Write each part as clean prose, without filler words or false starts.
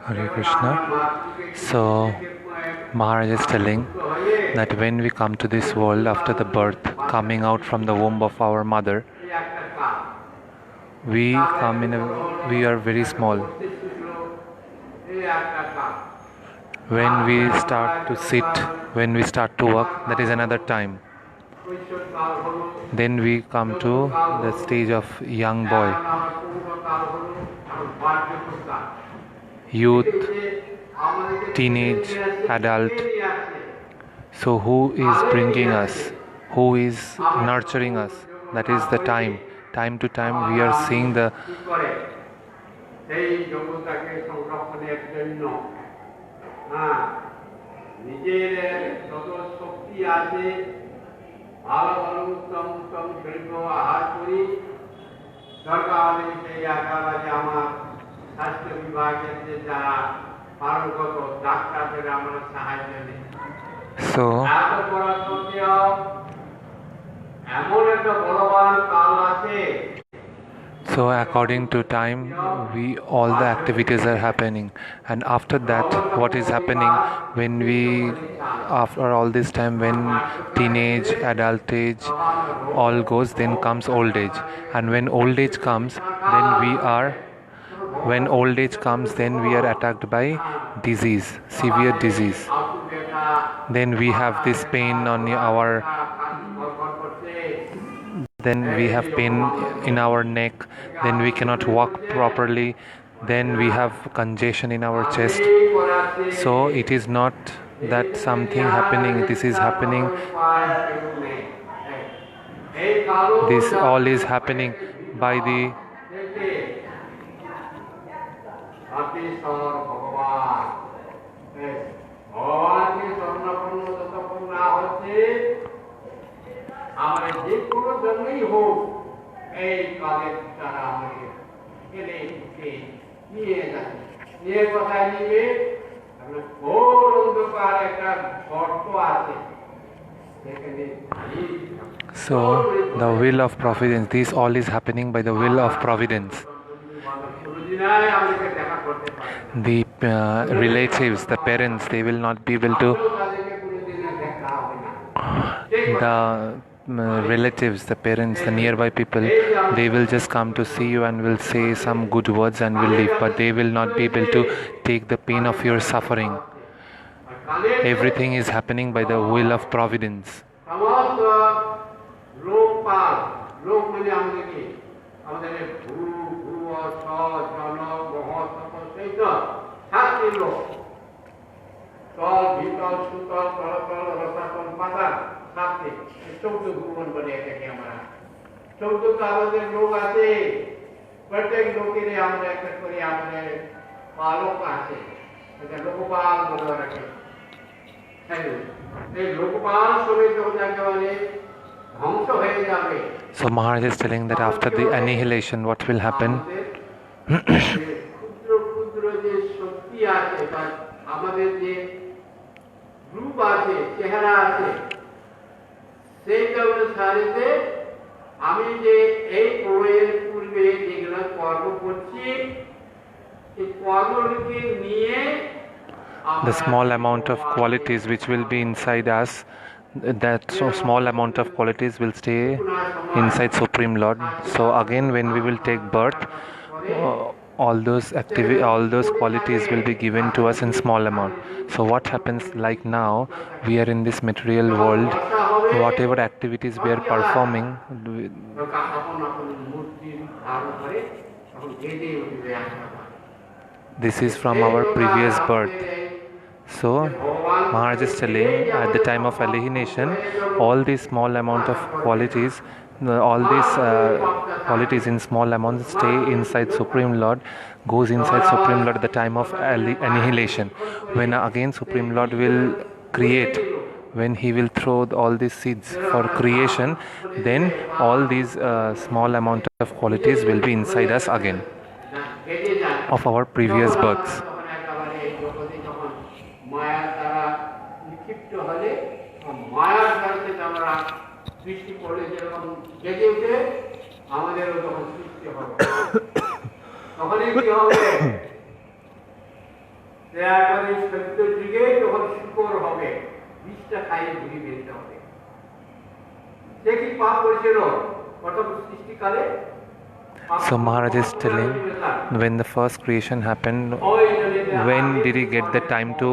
Hare Krishna. So, Maharaja is telling that when we come to this world after the birth, coming out from the womb of our mother, we are very small. When we start to sit, when we start to walk, that is another time. Then we come to the stage of young boy, youth, teenage, adult. So who is bringing us? Who is nurturing us? That is the time. Time to time we are seeing the So according to time, all the activities are happening, and after that, what is happening after all this time, when teenage, adult age, all goes, then comes old age, and when old age comes, then we are attacked by disease, severe disease. Then we have this pain on our. Then we have pain in our neck, then we cannot walk properly, then we have congestion in our chest. So it is not that something happening, this is happening. This all is happening by the So the will of providence, this all is happening by the will of providence. The relatives, the parents, they will not be able to. The relatives, the parents, the nearby people, they will just come to see you and will say some good words and will leave, but they will not be able to take the pain of your suffering. Everything is happening by the will of providence. So Maharaj is telling that after the annihilation, what will happen? The small amount of qualities which will be inside us, that so small amount of qualities will stay inside Supreme Lord. So again, when we will take birth, all those qualities will be given to us in small amount. So what happens, like now we are in this material world, whatever activities we are performing, this is from our previous birth. So Maharaj is telling, at the time of alienation, all these small amount of qualities, all these qualities in small amounts stay inside Supreme Lord, goes inside Supreme Lord at the time of annihilation. When again Supreme Lord will create, when he will throw all these seeds for creation, then all these small amount of qualities will be inside us again of our previous births. উদ্দীপ্ত হলে মায়ার কাছে আমরা সৃষ্টি করলে যেরকম জেগে উঠে আমাদেরও তখন সৃষ্টি হবে। তখনই কি হবে? একবারে সত্য যুগে যখন শুকর হবে, বিষটা খাইয়ে ঘুরি বেরতে হবে। সে কি পাপ করেছিল প্রথম সৃষ্টিকালে? So Maharaj is telling, when the first creation happened, when did he get the time to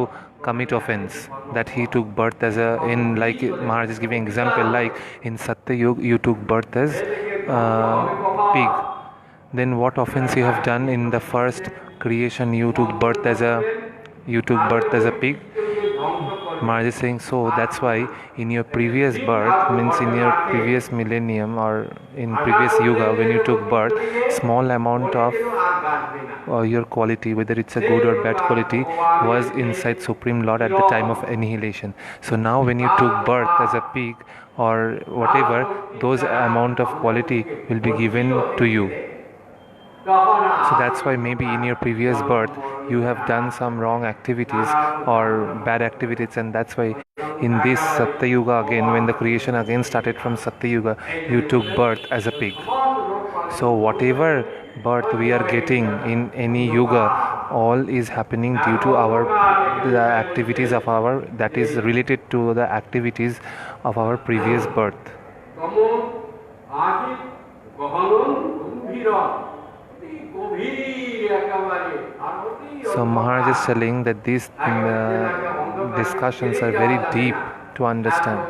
commit offense? That he took birth as a, in like Maharaj is giving example, like in Satya Yuga you took birth as pig. Then what offense you have done in the first creation? You took birth as a pig. Maharaj is saying, so that's why in your previous birth, means in your previous millennium or in previous yuga, when you took birth, small amount of your quality, whether it's a good or bad quality, was inside Supreme Lord at the time of annihilation. So now when you took birth as a pig or whatever, those amount of quality will be given to you. So that's why maybe in your previous birth you have done some wrong activities or bad activities, and that's why in this Satya Yuga again, when the creation again started from Satya Yuga, you took birth as a pig. So whatever birth we are getting in any yuga, all is happening due to the activities of our, that is related to the activities of our previous birth. So Maharaj is telling that these discussions are very deep to understand.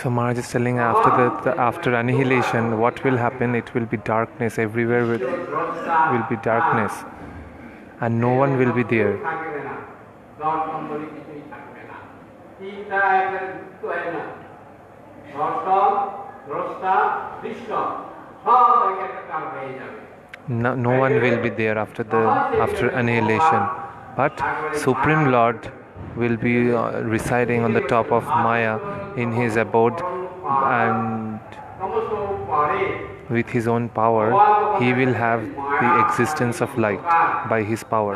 So Maharaj is telling after annihilation, what will happen? It will be darkness everywhere. Will be darkness, and no one will be there. No one will be there after annihilation, but Supreme Lord will be residing on the top of Maya in his abode, and with his own power he will have the existence of light by his power.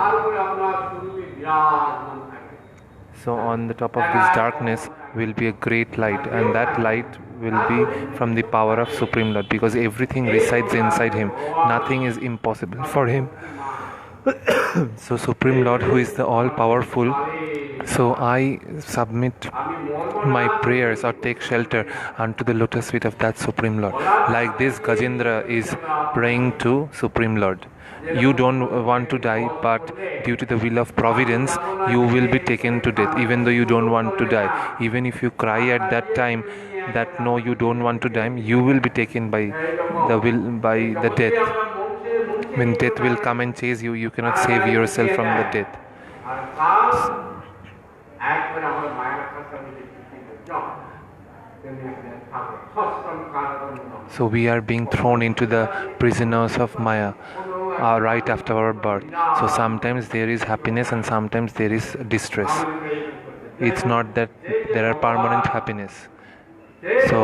So on the top of this darkness will be a great light, and that light will be from the power of Supreme Lord, because everything resides inside him. Nothing is impossible for him. So Supreme Lord, who is the all-powerful, so I submit my prayers or take shelter unto the lotus feet of that Supreme Lord. Like this Gajendra is praying to Supreme Lord. You don't want to die, but due to the will of providence you will be taken to death, even though you don't want to die. Even if you cry at that time that no, you don't want to die, you will be taken by the death. When death will come and chase you, you cannot save yourself from the death. So we are being thrown into the prisoners of Maya right after our birth. So sometimes there is happiness and sometimes there is distress. It's not that there are permanent happiness. So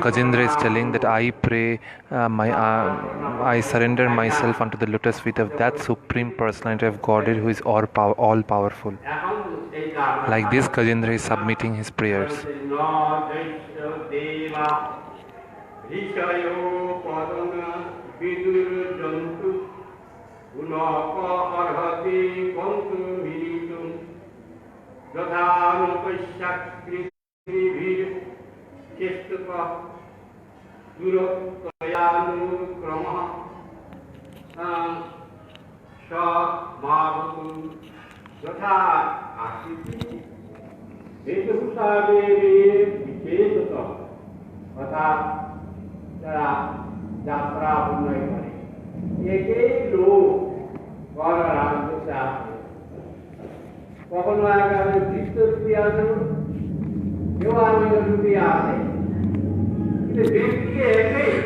Gajendra is telling that I pray, I surrender myself unto the lotus feet of that Supreme Personality of Godhead who is all powerful. Like this Gajendra is submitting his prayers.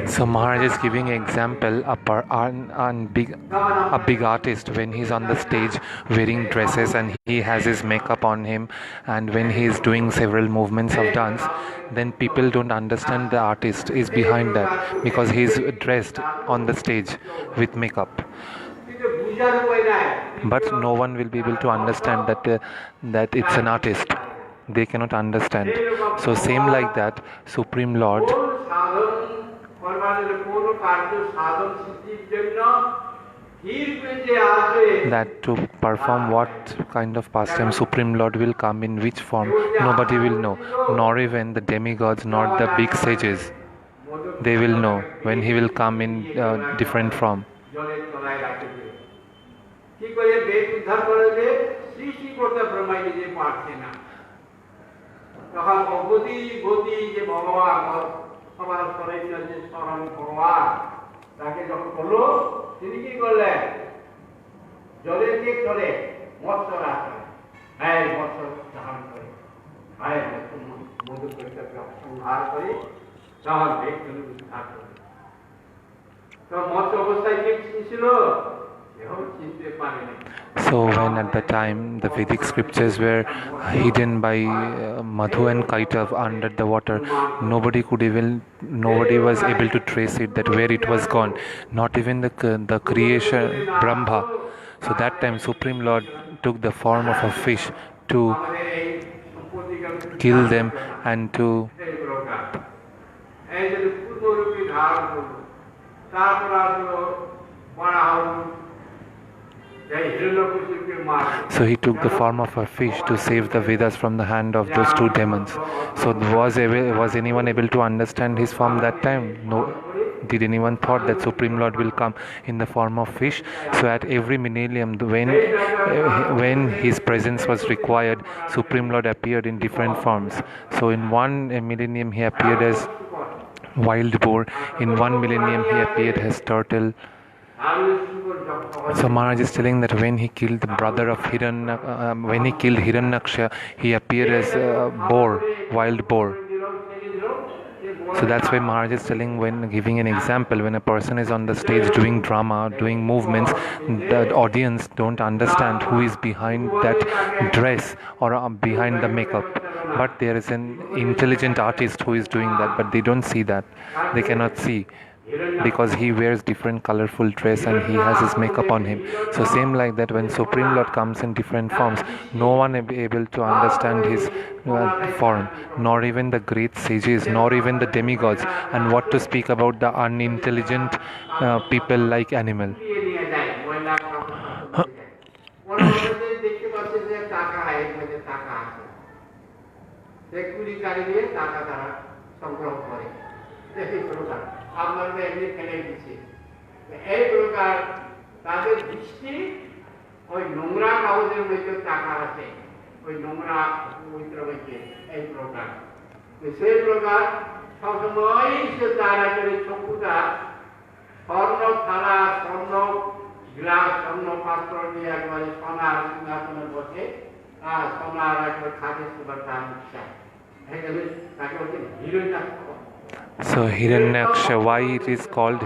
So Maharaj is giving an example, a big artist, when he's on the stage wearing dresses and he has his makeup on him, and when he is doing several movements of dance, then people don't understand the artist is behind that, because he is dressed on the stage with makeup. বুঝার উপায় নাই but no one will be able to understand that it's an artist. They cannot understand. So same like that, Supreme Lord, কোন সাধন করবার জন্য কোন কার্য সাধন সিদ্ধির জন্য ধীর পেতে আসবে that to perform what kind of pastime Supreme Lord will come in which form, nobody will know, nor even the demigods, nor the big sages. They will know when he will come in different form. জলের তলায় রাখতে দিল কি করে বেদ উদ্ধার করবে সৃষ্টি করতে ব্রহ্মা নিজে পারছে না তখন অগতি গতি যে ভগবান সবার সরাইল যে স্মরণ ভগবান তাকে যখন বললো তিনি কি করলেন জলের যে চলে মৎস্য রাখলেন হ্যাঁ মৎস্য ধারণ করে হ্যাঁ মধু পরিচর্যা সংহার করে তখন বেদ উদ্ধার করে তো মৎস্য অবস্থায় কি ছিল এও চিনতে পারেনি So when at the time the Vedic scriptures were hidden by Madhu and Kaitav under the water, nobody was able to trace it, that where it was gone, not even the creation Brahma. So that time Supreme Lord took the form of a fish to kill them and to এই যে পূর্ণরূপী ধারণ করল তারপর আসলো So he took the form of a fish to save the Vedas from the hand of those two demons. So was anyone able to understand his form that time? No. Did anyone thought that Supreme Lord will come in the form of fish? So at every millennium, when his presence was required, Supreme Lord appeared in different forms. So in one millennium he appeared as wild boar. In one millennium he appeared as turtle. So Maharaj is telling that when he killed the brother of when he killed Hiranyaksha, he appeared as a boar, wild boar. So that's why Maharaj is telling, when giving an example, when a person is on the stage doing drama, doing movements, the audience don't understand who is behind that dress or behind the makeup. But there is an intelligent artist who is doing that, but they don't see that. They cannot see, because he wears different colorful dress and he has his makeup on him. So same like that, when Supreme Lord comes in different forms, no one will be able to understand his form, nor even the great sages, nor even the demigods, and what to speak about the unintelligent people like animal. আপনার এমনি ফেলে দিচ্ছে এই প্রকার তাদের দৃষ্টি ওই নোংরা কাগজের মধ্যে টাকা আছে ওই নোংরা পবিত্র মধ্যে এই প্রকার সেই প্রকার সবসময় সে তারা করে চক্ষুটা স্বর্ণ থালা স্বর্ণ গ্লাস স্বর্ণ পাত্র দিয়ে একবারে সোনার সিংহাসনের বসে আর সোনার একবার খাদ্য সুবার তার ইচ্ছা তাকে বলছে heroine. So Hiranyaksha, why it is called,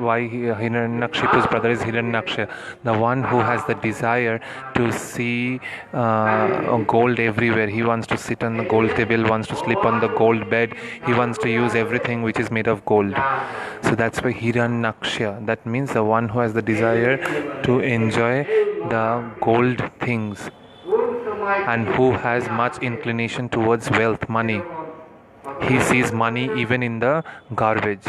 why Hiranyakshipu's brother is Hiranyaksha, the one who has the desire to see gold everywhere. He wants to sit on the gold table, wants to sleep on the gold bed, he wants to use everything which is made of gold. So that's why Hiranyaksha, that means the one who has the desire to enjoy the gold things and who has much inclination towards wealth, money. He sees money even in the garbage.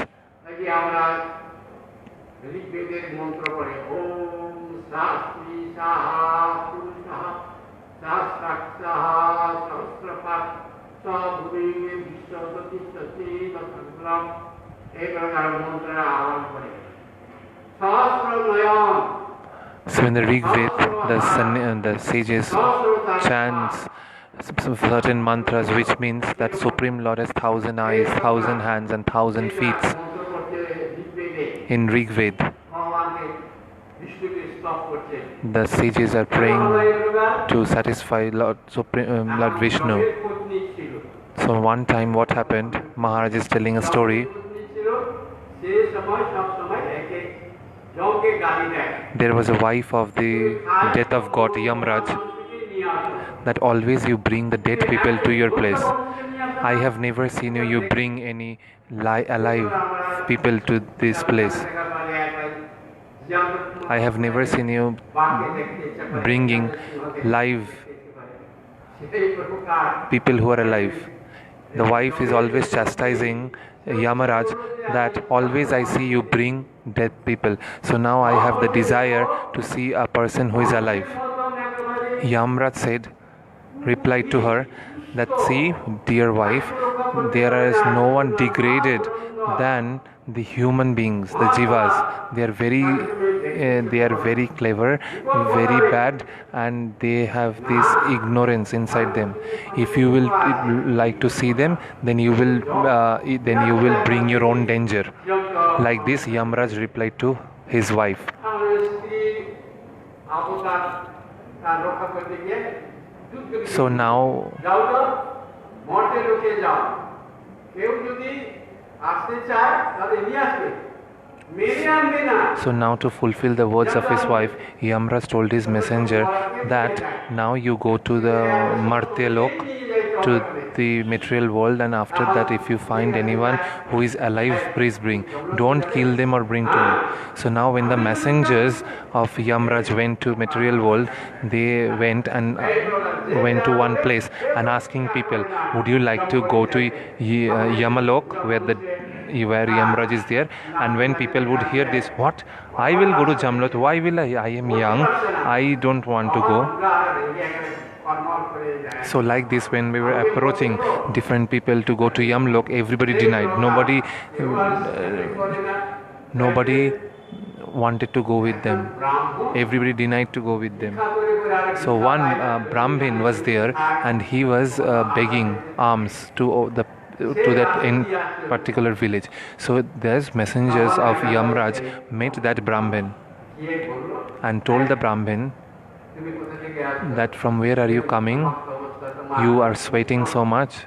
So in the Rig Veda, the sages chants certain mantras, which means that Supreme Lord has 1,000 eyes, 1,000 hands and 1,000 feet. In Rig Veda, the sages are praying to satisfy Lord Vishnu. So one time what happened, Maharaj is telling a story. There was a wife of the death of God, Yamraj, that always you bring the dead people to your place. I have never seen you bring any alive people to this place. I have never seen you bringing live people who are alive. The wife is always chastising Yamaraj that always I see you bring dead people. So now I have the desire to see a person who is alive. Yamaraj replied to her that, see, dear wife, there is no one degraded than the human beings, the jivas. They are very clever, very bad, and they have this ignorance inside them. If you will like to see them, then you will bring your own danger. Like this, Yamraj replied to his wife. So now, to fulfill the words of his wife, Yamraj told his messenger that now you go to the Martya Lok, to the material world, and after that if you find anyone who is alive, please bring. Don't kill them or bring to me. So now when the messengers of Yamraj went to material world, they went to one place and asking people, would you like to go to Yamalok where Yamraj is there? And when people would hear this, what? I will go to Jamlok. Why will I? I am young. I don't want to go. So like this, when we were approaching different people to go to Yamlok, everybody denied. Nobody wanted to go with them. Everybody denied to go with them. So one Brahmin was there, and he was begging alms to that in particular village. So there's messengers of Yamraj met that Brahmin and told the Brahmin that, from where are you coming? You are sweating so much.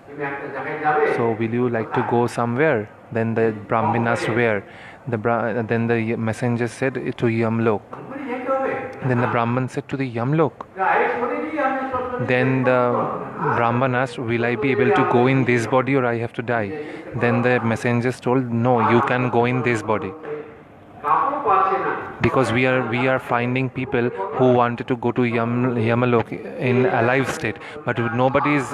So will you like to go somewhere? Then the Brahmin asked where. Then the messenger said to Yamlok. Then the Brahman said to the Yamlok. Then the Brahman asked, will I be able to go in this body or I have to die? Then the messengers told, no, you can go in this body. Because we are finding people who wanted to go to Yamalok in alive state, but nobody is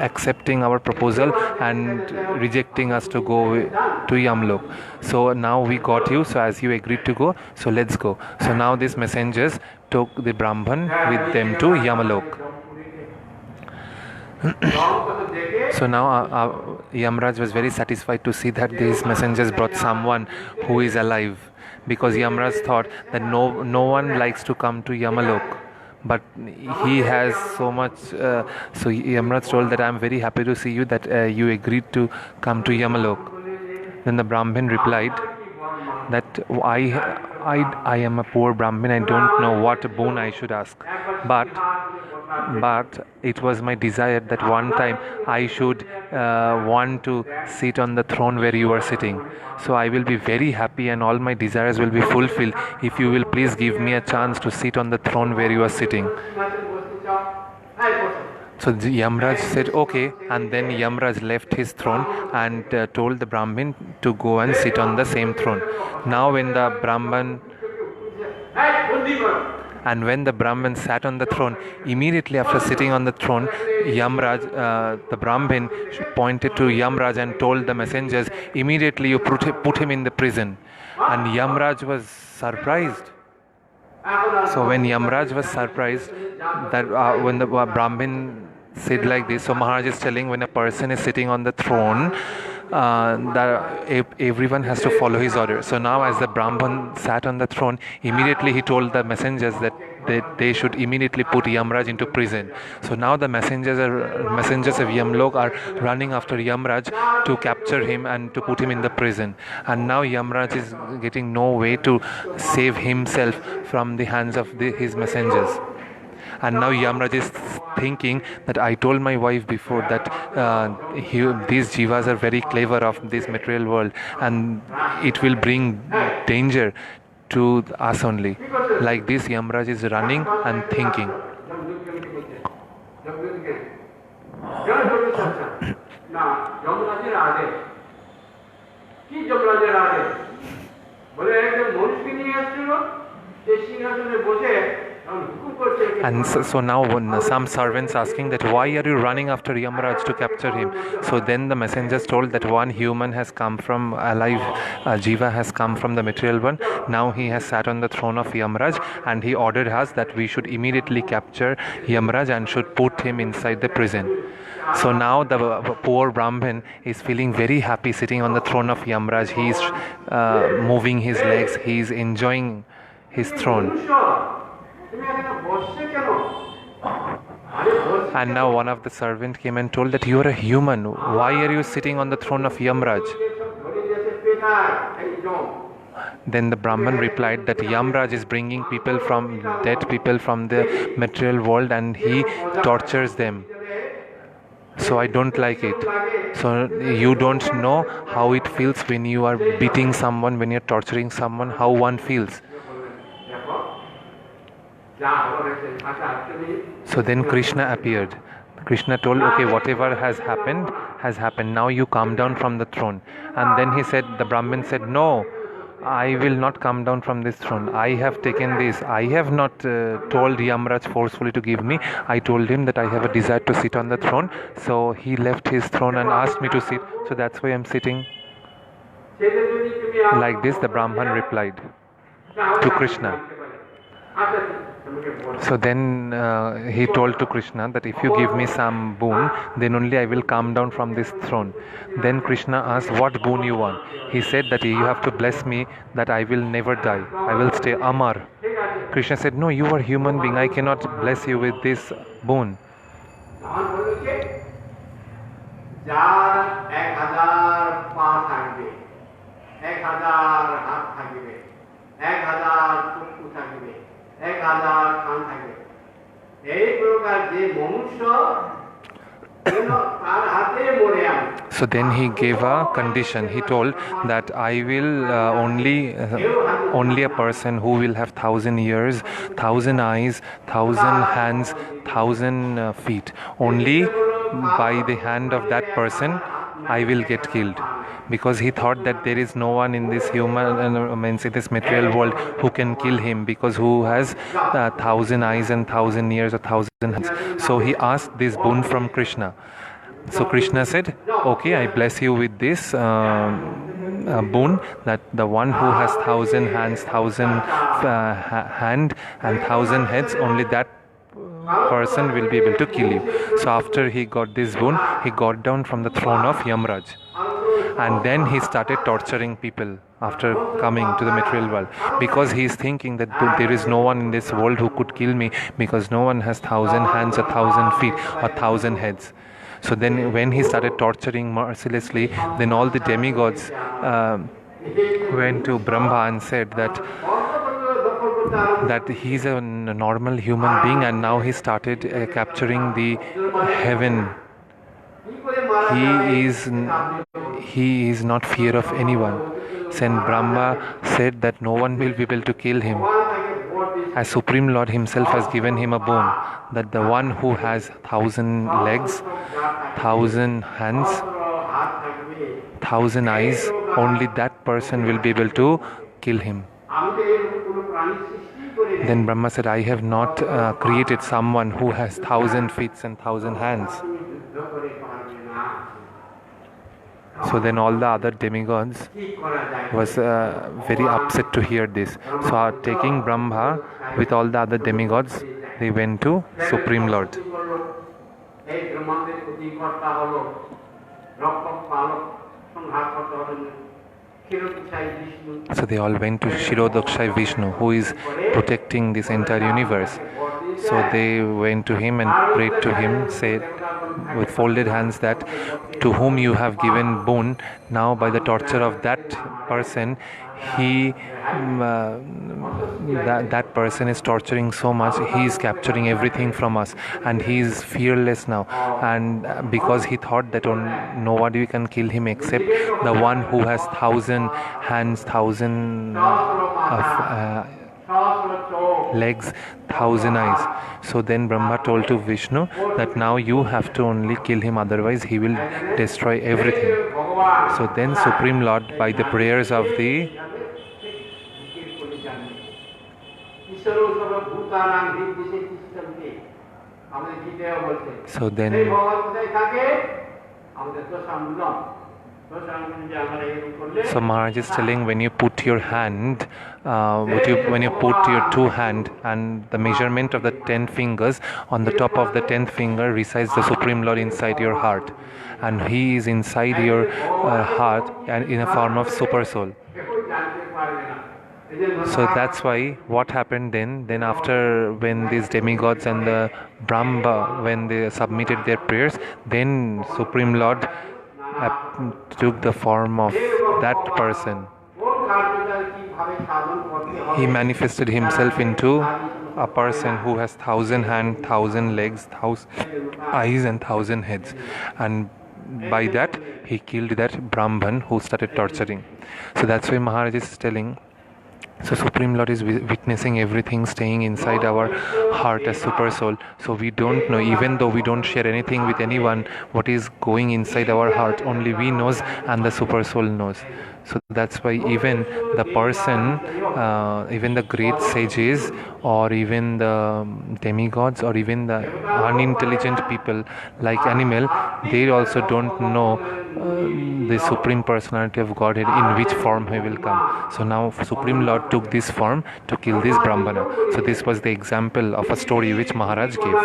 accepting our proposal and rejecting us to go to Yamalok. So now we got you, so as you agreed to go, so let's go. So now these messengers took the Brahman with them to Yamalok. So now Yamraj was very satisfied to see that these messengers brought someone who is alive, because Yamraj thought that no one likes to come to Yamalok, but he has so much. So Yamraj told that I am very happy to see you, that you agreed to come to Yamalok. Then the Brahmin replied that I am a poor Brahmin, I don't know what boon I should ask, but it was my desire that one time I should want to sit on the throne where you are sitting. So I will be very happy and all my desires will be fulfilled if you will please give me a chance to sit on the throne where you are sitting. So Yamraj said okay, and then Yamraj left his throne and told the Brahmin to go and sit on the same throne. Now when the Brahmin sat on the throne, immediately after sitting on the throne, Yamraj, the Brahmin, pointed to Yamraj and told the messengers, immediately you put him in the prison. And Yamraj was surprised. So when Yamraj was surprised that when the Brahmin said like this, so Maharaj is telling, when a person is sitting on the throne, that everyone has to follow his order. So now as the Brahman sat on the throne, immediately he told the messengers that they should immediately put Yamraj into prison. So now the messengers of Yamlok are running after Yamraj to capture him and to put him in the prison. And now Yamraj is getting no way to save himself from the hands of his messengers. And now Yamraj is thinking that I told my wife before that these jivas are very clever of this material world and it will bring danger to us only. Like this, Yamraj is running and thinking. বলে একজন মনুষ্যকে নিয়ে আসছিল সেই সিংহাসনে বসে এখন হুকুম করছে And so now when some servants asking that why are you running after Yamaraj to capture him? So then the messengers told that one human has come from alive, Jiva has come from the material one. Now he has sat on the throne of Yamaraj and he ordered us that we should immediately capture Yamaraj and should put him inside the prison. So now the poor Brahmin is feeling very happy sitting on the throne of Yamaraj. He is moving his legs, he is enjoying his throne. তুমি এখানে বসছে কেন? And now one of the servant came and told that you are a human. Why are you sitting on the throne of Yamraj? Then the Brahman replied that Yamraj is bringing people from dead people from the material world and he tortures them. So I don't like it. So you don't know how it feels when you are beating someone, when you're torturing someone, how one feels. So then Krishna appeared. Krishna told, okay, whatever has happened. Now you come down from the throne. And then he said, the Brahmin said, no, I will not come down from this throne. I have taken this. I have not told Yamraj forcefully to give me. I told him that I have a desire to sit on the throne. So he left his throne and asked me to sit. So that's why I'm sitting. Like this, the Brahman replied to Krishna. So then he told to Krishna that if you give me some boon, then only I will come down from this throne. Then Krishna asked, what boon you want? He said that you have to bless me that I will never die. I will stay Amar. Krishna said, no, you are human being. I cannot bless you with this boon. So then he gave a condition. He told that I will only a person who will have 1,000 ears, 1,000 eyes, 1,000 hands, 1,000 feet. Only by the hand of that person I will get killed. Because he thought that there is no one in this this material world who can kill him, because who has 1,000 eyes and 1,000 ears or 1,000 hands. So he asked this boon from Krishna. So Krishna said, okay, I bless you with this boon, that the one who has 1,000 hands, 1,000 hand and 1,000 heads, only that person will be able to kill you. So after he got this boon, he got down from the throne of Yamraj. And then he started torturing people after coming to the material world, because he is thinking that there is no one in this world who could kill me, because no one has 1,000 hands or 1,000 feet or 1,000 heads. So then when he started torturing mercilessly, then all the demigods went to Brahma and said that he is a normal human being, and now he started capturing the heaven. He is not fear of anyone. Then Brahma said that no one will be able to kill him, as Supreme Lord himself has given him a boon, that the one who has 1,000 legs, 1,000 hands, 1,000 eyes, only that person will be able to kill him. Then Brahma said, I have not created someone who has 1,000 feet and 1,000 hands. So then all the other demigods was very upset to hear this. So taking Brahma with all the other demigods, they went to Supreme Lord. So they all went to Shirodakshay Vishnu, who is protecting this entire universe. So they went to him and prayed to him, said with folded hands that to whom you have given boon, now by the torture of that person, that person is torturing so much, he is capturing everything from us, and he is fearless now. And because he thought that nobody can kill him except the one who has 1,000 hands, 1,000 legs, 1,000 eyes. So then Brahma told to Vishnu that now you have to only kill him, otherwise he will destroy everything. So then Supreme Lord, by the prayers of the ভূতানাং হৃদিশে তিষ্ঠন্তি আমাদের গীতায় বলছে So then সেই ভগবান কোথায় থাকে আমাদের দশামূলম দশামূলম যে আমরা এরকম করলে So Maharaj is telling when you put your hand, when you put your two hand and the measurement of the 10 fingers, on the top of the 10th finger resides the Supreme Lord inside your heart, and He is inside your heart and in a form of super soul. কেউ জানতে পারবে না এজন্য So that's why what happened then after when these demigods and the Brahma, when they submitted their prayers, then Supreme Lord took the form of that person. কোন কার্যটা কিভাবে সাধন করতে হবে He manifested himself into a person who has 1,000 hands, 1,000 legs, 1,000 eyes and 1,000 heads, and by that he killed that Brahman who started torturing. So that's why Maharaj is telling, so Supreme Lord is witnessing everything staying inside our heart as super soul. So we don't know, even though we don't share anything with anyone, what is going inside our heart, only we knows and the super soul knows. So that's why even the person, even the great sages or even the demigods or even the unintelligent people like animal, they also don't know the Supreme Personality of Godhead in which form He will come. So now Supreme Lord took this form to kill this Brahmana. So this was the example of a story which Maharaj gave.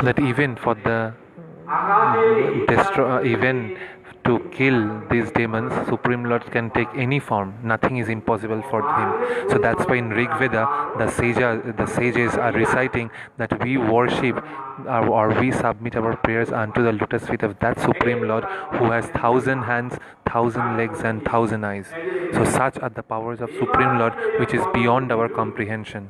That even for the even to kill these demons, Supreme Lord can take any form. Nothing is impossible for Him. So that's why in Rig Veda, the sages are reciting that we worship or we submit our prayers unto the lotus feet of that Supreme Lord who has 1,000 hands, 1,000 legs and 1,000 eyes. So such are the powers of Supreme Lord which is beyond our comprehension.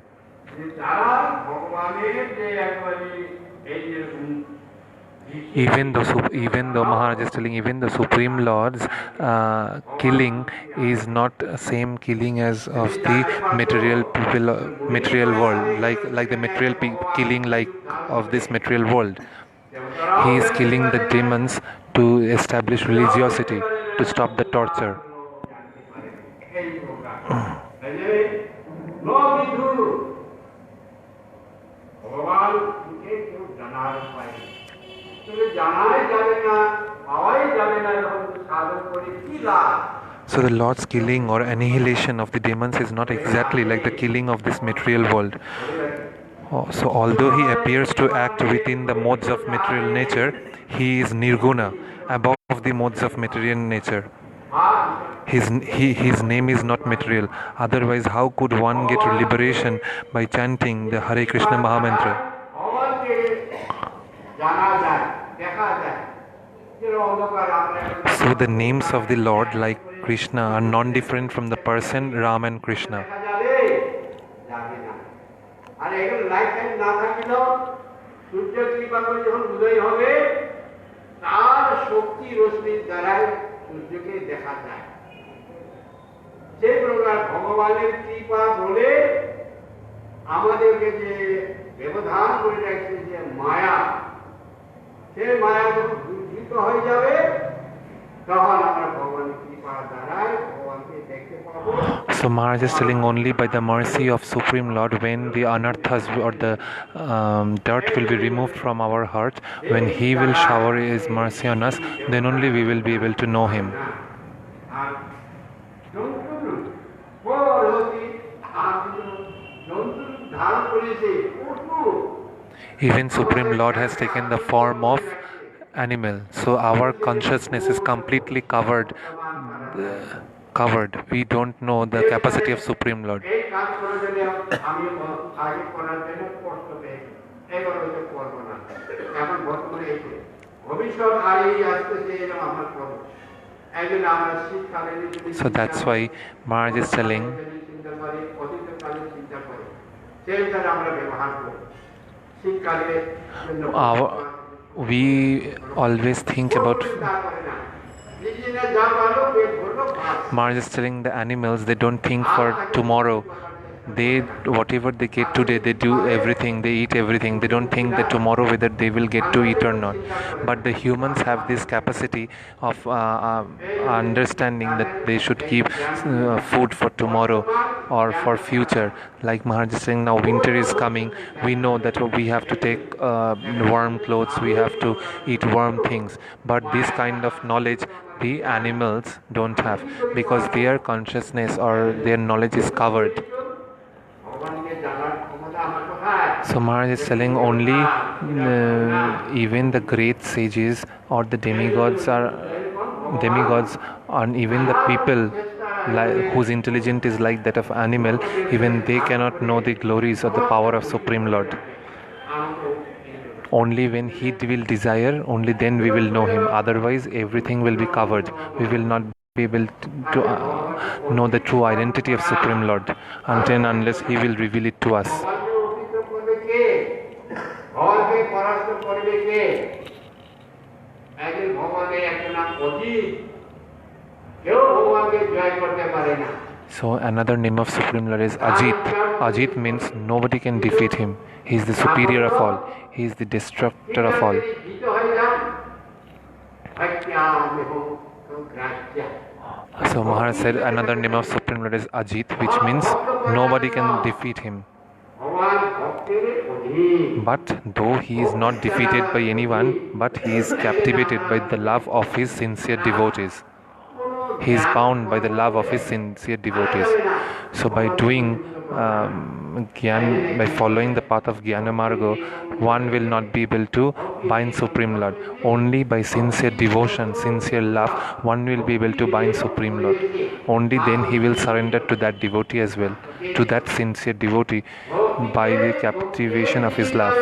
Even though Maharaj is telling, even the Supreme Lord's killing is not same killing as of the material people, material world, like the material killing like of this material world. He is killing the demons to establish religiosity, to stop the torture. So the Lord's killing or annihilation of the demons is not exactly like the killing of this material world. So although He appears to act within the modes of material nature, He is nirguna, above the modes of material nature. His name is not material. Otherwise, how could one get liberation by chanting the Hare Krishna Mahamantra? So the names of the Lord, like Krishna, are non-different from the person Ram and Krishna. যে প্রকার ভগবানের কৃপা বলে আমাদেরকে যে ব্যবধান করে রাখছে যে মায়া, সেই মায়া যখন দূরীভূত হয়ে যাবে তখন আমরা ভগবানের কৃপা দ্বারাই ভগবানকে দেখতে পাবো। So Maharaj is telling only by the mercy of Supreme Lord, when the anarthas or the dirt will be removed from our heart, when He will shower His mercy on us, then only we will be able to know Him. Even Supreme Lord has taken the form of animal, so our consciousness is completely covered. We don't know the capacity of Supreme Lord. So that's why Maharaj is telling, we always think about, Maharaj is telling the animals, they don't think for tomorrow. They, whatever they get today, they do everything, they eat everything. They don't think that tomorrow whether they will get to eat or not. But the humans have this capacity of understanding that they should keep food for tomorrow or for future. Like Maharaj is saying, now winter is coming. We know that we have to take warm clothes, we have to eat warm things. But this kind of knowledge the animals don't have, because their consciousness or their knowledge is covered. So Maharaj is telling only even the great sages or the demigods and even the people whose intelligence is like that of animal, even they cannot know the glories or the power of Supreme Lord. Only when he will desire, only then we will know him. Otherwise everything will be covered. We will not be able to know the true identity of Supreme Lord until and unless he will reveal it to us. So another name of Supreme Lord is Ajit. Ajit means nobody can defeat him. He is the superior of all. He is the destructor of all. So Maharaj said another name of Supreme Lord is Ajit, which means nobody can defeat him. But though he is not defeated by anyone, but he is captivated by the love of his sincere devotees. He is bound by the love of his sincere devotees. So by doing Gyan, by following the path of Jnana Marga, one will not be able to bind Supreme Lord. Only by sincere devotion, sincere love, one will be able to bind Supreme Lord. Only then he will surrender to that devotee as well, to that sincere devotee, by the captivation of his love.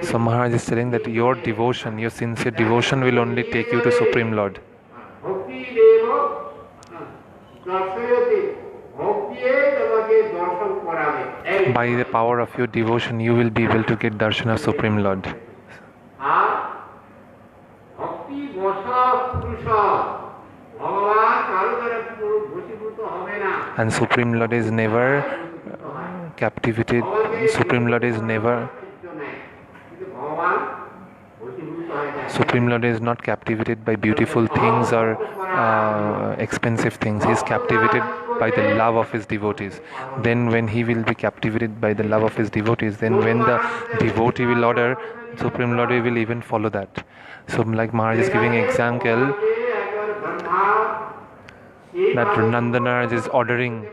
So Maharaj is telling that your devotion, your sincere devotion will only take you to Supreme Lord. By the power of your devotion, you will be able to get darshan of Supreme Lord. And Supreme Lord is never captivated. Supreme Lord is never. Supreme Lord is not captivated by beautiful things or expensive things. He is captivated by the love of his devotees. Then when he will be captivated by the love of his devotees, then when the devotee will order, Supreme Lord will even follow that. So like Maharaj is giving example that Nandanaraj is ordering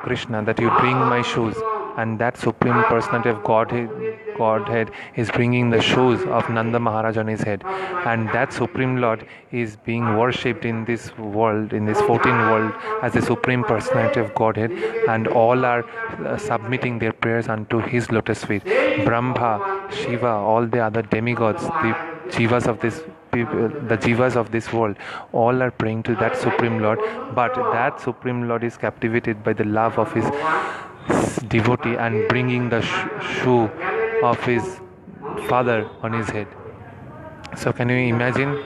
Krishna that you bring my shoes, and that Supreme Personality of Godhead is bringing the shoes of Nanda Maharaj on his head, and that Supreme Lord is being worshipped in this world, in this 14th world, as the Supreme Personality of Godhead, and all are submitting their prayers unto his lotus feet. Brahma, Shiva, all the other demigods, the jivas of this people, the jivas of this world, all are praying to that Supreme Lord, but that Supreme Lord is captivated by the love of his devotee and bringing the shoe of his father on his head. So can you imagine?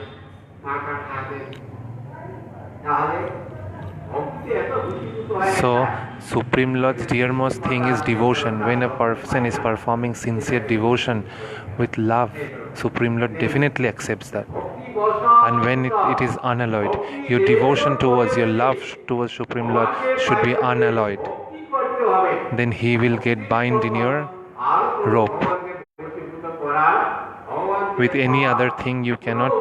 So Supreme Lord's dearmost thing is devotion. When a person is performing sincere devotion with love, Supreme Lord definitely accepts that. And when it is unalloyed, your devotion towards, your love towards Supreme Lord should be unalloyed. Then he will get bind in your rope. With any other thing you cannot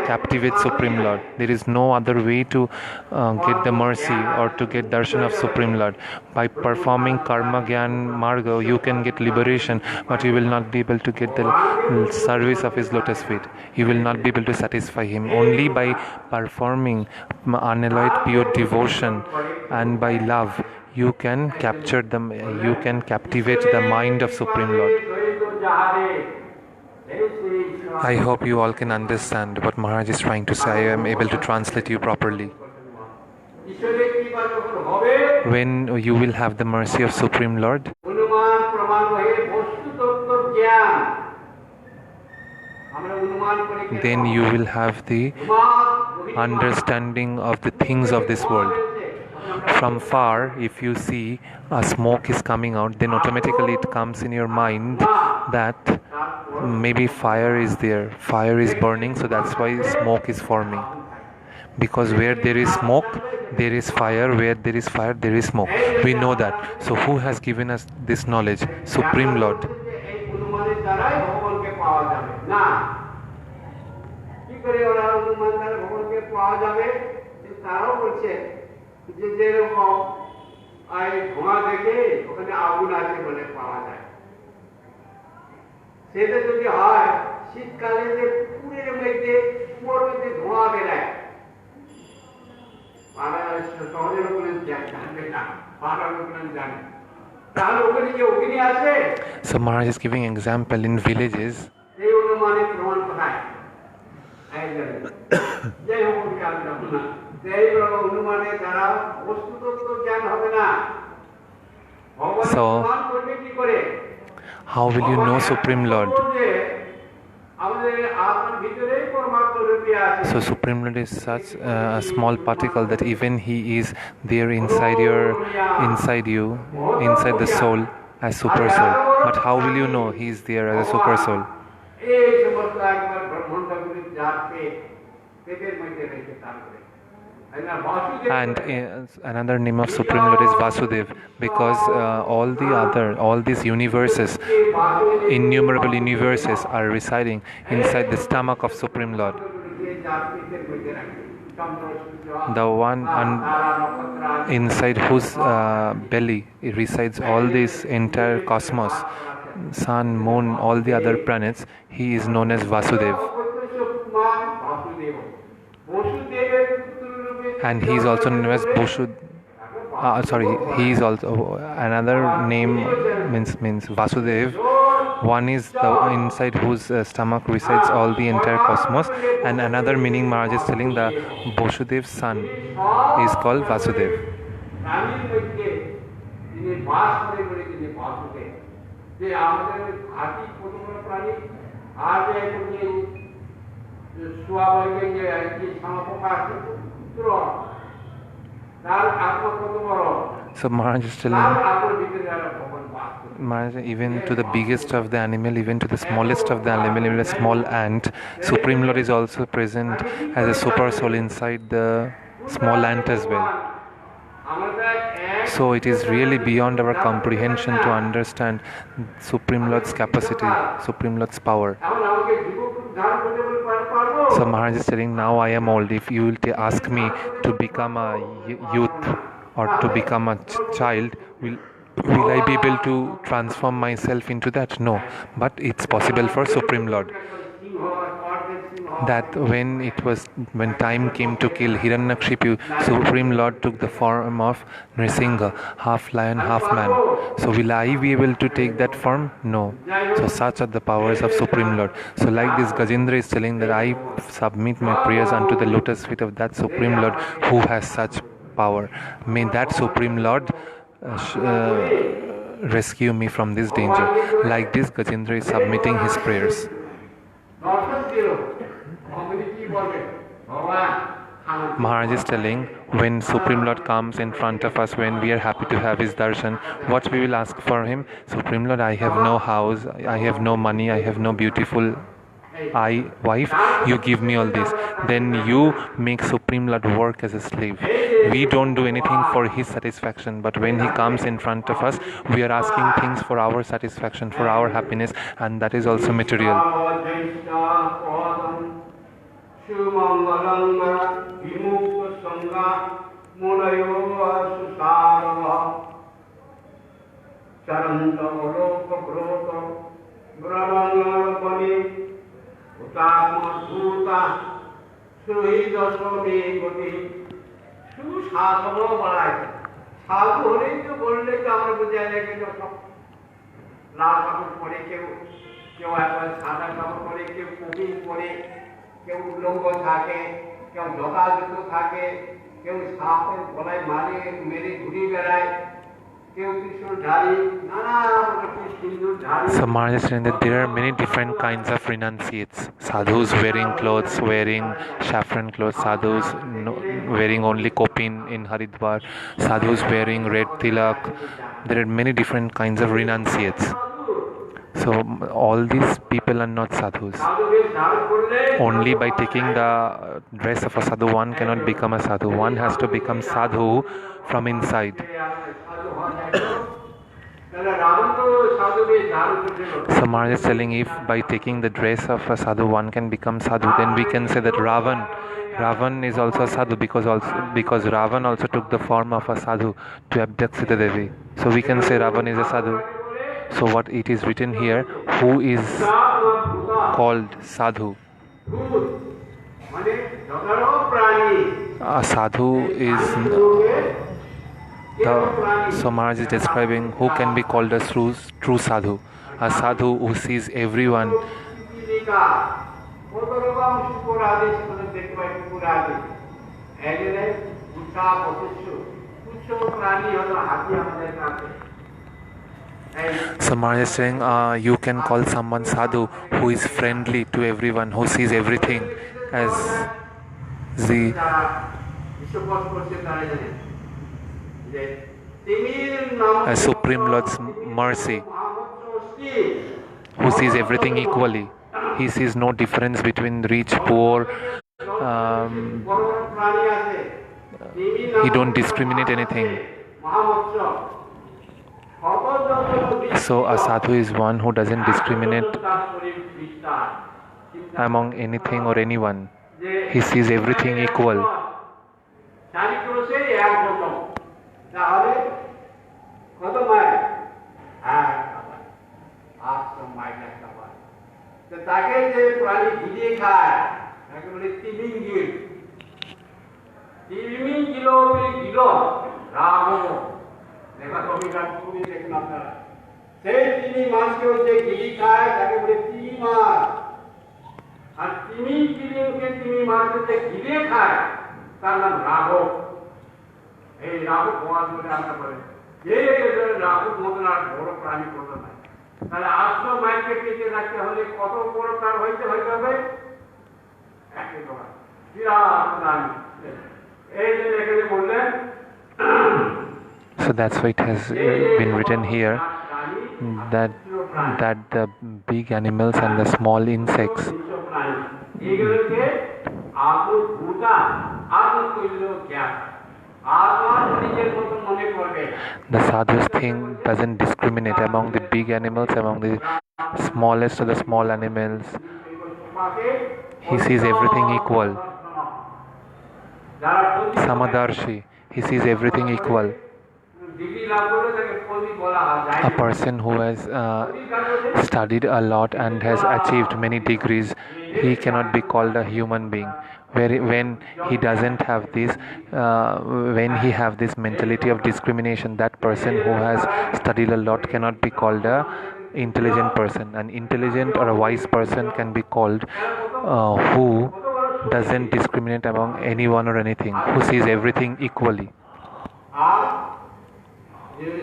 captivate Supreme Lord. There is no other way to get the mercy or to get darshan of Supreme Lord. By performing karma gyan marga, you can get liberation, but you will not be able to get the service of his lotus feet. You will not be able to satisfy him. Only by performing unalloyed pure devotion and by love, you can capture them. You can captivate the mind of Supreme Lord. I hope you all can understand what Maharaj is trying to say. I am able to translate you properly. When you will have the mercy of Supreme Lord, then you will have the understanding of the things of this world. From far, if you see a smoke is coming out, then automatically it comes in your mind that maybe fire is there, fire is burning, so that's why smoke is forming. Because where there is smoke, there is fire, where there is fire, there is smoke. We know that. So who has given us this knowledge? Supreme Lord. এই অনুমানের দ্বারাই ভগবানকে পাওয়া যাবে না। কি করে ওরা অনুমান দ্বারা ভগবানকে পাওয়া যাবে? তারাও বলছে যে যেরকম এই ধোঁয়া দেখে ওখানে আগুন আছে বলে পাওয়া যায়। সেটা যদি হয় শীতকালে যে পুরের মধ্যে কুয়োর মধ্যে ধোঁয়া বেরায়, শহরের ওখানে জানবে না, পাহাড়ের ওখানে জানে, তাহলে ওখানে কি অগ্নি আছে? So Maharaj is giving example in villages. এই অনুমানের প্রমাণ কোথায়? যাই হোক আমি জানবো না। এই অনুমানের দ্বারা বস্তুতত্ত্ব জ্ঞান হবে না। ভগবান প্রমাণ করবে কি করে? How will you know Supreme Lord? So Supreme Lord is such a small particle that even he is there inside you, inside the soul as super soul. But how will you know he is there as a super soul? And another name of Supreme Lord is Vasudev, because all these universes, innumerable universes are residing inside the stomach of Supreme Lord. The one inside whose belly resides all this entire cosmos, sun, moon, all the other planets, he is known as Vasudev. And he is also known as he is also another name means Vasudev. One is the inside whose stomach resides all the entire cosmos, and another meaning Maharaj is telling the Vasudev's son is called Vasudev. So Maharaj is telling Maharaj, even to the biggest of the animal, even to the smallest of the animal, even a small ant, Supreme Lord is also present as a super soul inside the small ant as well. So it is really beyond our comprehension to understand Supreme Lord's capacity, Supreme Lord's power. So Maharaj is telling, now I am old. If you will ask me to become a youth or to become a child, will I be able to transform myself into that? No. But it's possible for Supreme Lord. That when time came to kill Hiranyakashipu, Supreme Lord took the form of Nrisingha, half lion, half man. So will I be able to take that form? No. So such are the powers of Supreme Lord. So like this Gajendra is telling that I submit my prayers unto the lotus feet of that Supreme Lord who has such power. May that Supreme Lord rescue me from this danger. Like this Gajendra is submitting his prayers. Maharaj is telling, when Supreme Lord comes in front of us, when we are happy to have his darshan, what we will ask for him? Supreme Lord, I have no house, I have no money, I have no beautiful wife, you give me all this. Then you make Supreme Lord work as a slave. We don't do anything for his satisfaction, but when he comes in front of us, we are asking things for our satisfaction, for our happiness, and that is also material. সাধনও বলা হয়। সাধু হলেই তো বললেই তো আমরা বোঝা যায় যে লাল কাপড় পরে, কেউ একবার সাদা কাপড় পরে, কেউ কবি পরে, কেউ উলঙ্গ থাকে, কেউ জগা জুতো থাকে, কেউ সাপের গলায় মেরে ঘুরিয়ে বেড়ায়, কেউ ত্রিশূলধারী, নানা সিন্দুরধারী। So Maharaj is saying that there are many different kinds of renunciates. Sadhus wearing clothes, wearing saffron clothes, sadhus wearing only kopin in Haridwar, sadhus wearing red tilak. There are many different kinds of renunciates. So all these people are not sadhus. Only by taking the dress of a sadhu one cannot become a sadhu. One has to become sadhu from inside. So Maharaj is telling, if by taking the dress of a sadhu one can become sadhu, then we can say that Ravan is also a sadhu because Ravan also took the form of a sadhu to abduct Sita Devi. So we can say Ravan is a sadhu. So what it is written here, who is called sadhu? A sadhu is so Maharaj is describing who can be called a true sadhu. A sadhu who sees everyone. So Maharaj is saying you can call someone sadhu who is friendly to everyone, who sees everything as the Supreme Lord's mercy, who sees everything equally. He sees no difference between rich, poor. He don't discriminate anything. So a sadhu is one who doesn't discriminate among anything or anyone. He sees everything equal. So that's why it has been written here that the big animals and the small insects, the sadhu's thing doesn't discriminate among the big animals, among the smallest of the small animals. He sees everything equal. Samadarshi, he sees everything equal. A person who has studied a lot and has achieved many degrees, he cannot be called a human being. When he doesn't have this, when he have this mentality of discrimination, that person who has studied a lot cannot be called a intelligent person. An intelligent or a wise person can be called who doesn't discriminate among anyone or anything, who sees everything equally,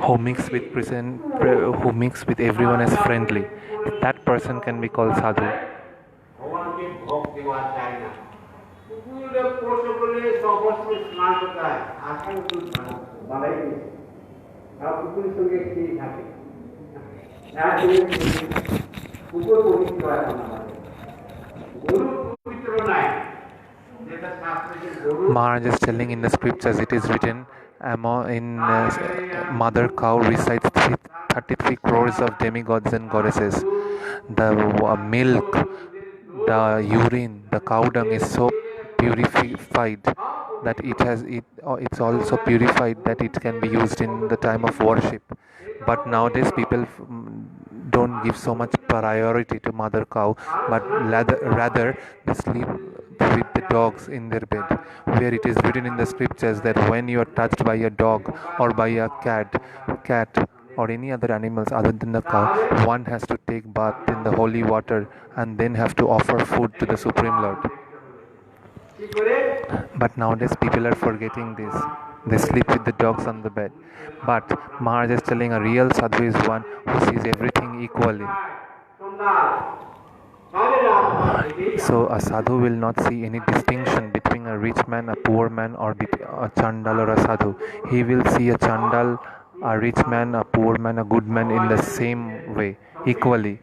who mix with everyone as friendly. That person can be called sadhu. Maharaj is telling in the scriptures, it is written, in mother cow recites 33 crores of demigods and goddesses. The milk, the urine, the cow dung is so purified that it's also purified that it can be used in the time of worship. But nowadays people don't give so much priority to mother cow, but rather they sleep with the dogs in their bed, where it is written in the scriptures that when you are touched by a dog or by a cat or any other animals other than the cow, one has to take bath in the holy water and then have to offer food to the Supreme Lord. But nowadays people are forgetting this. They sleep with the dogs on the bed. But Maharaj is telling a real sadhu is one who sees everything equally. So a sadhu will not see any distinction between a rich man, a poor man, or a chandal or a sadhu. He will see a chandal, a rich man, a poor man, a good man in the same way, equally.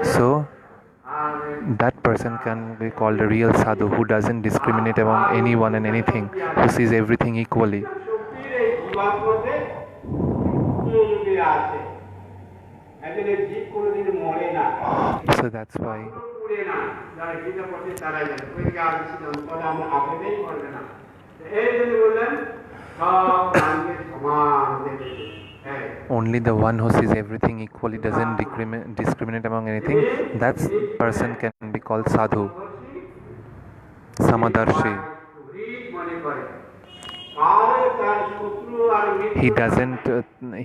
So that person can be called a real sadhu who doesn't discriminate among anyone and anything, who sees everything equally. So that's why only the one who sees everything equally, doesn't discriminate among anything, that person can be called sadhu, samadarshi.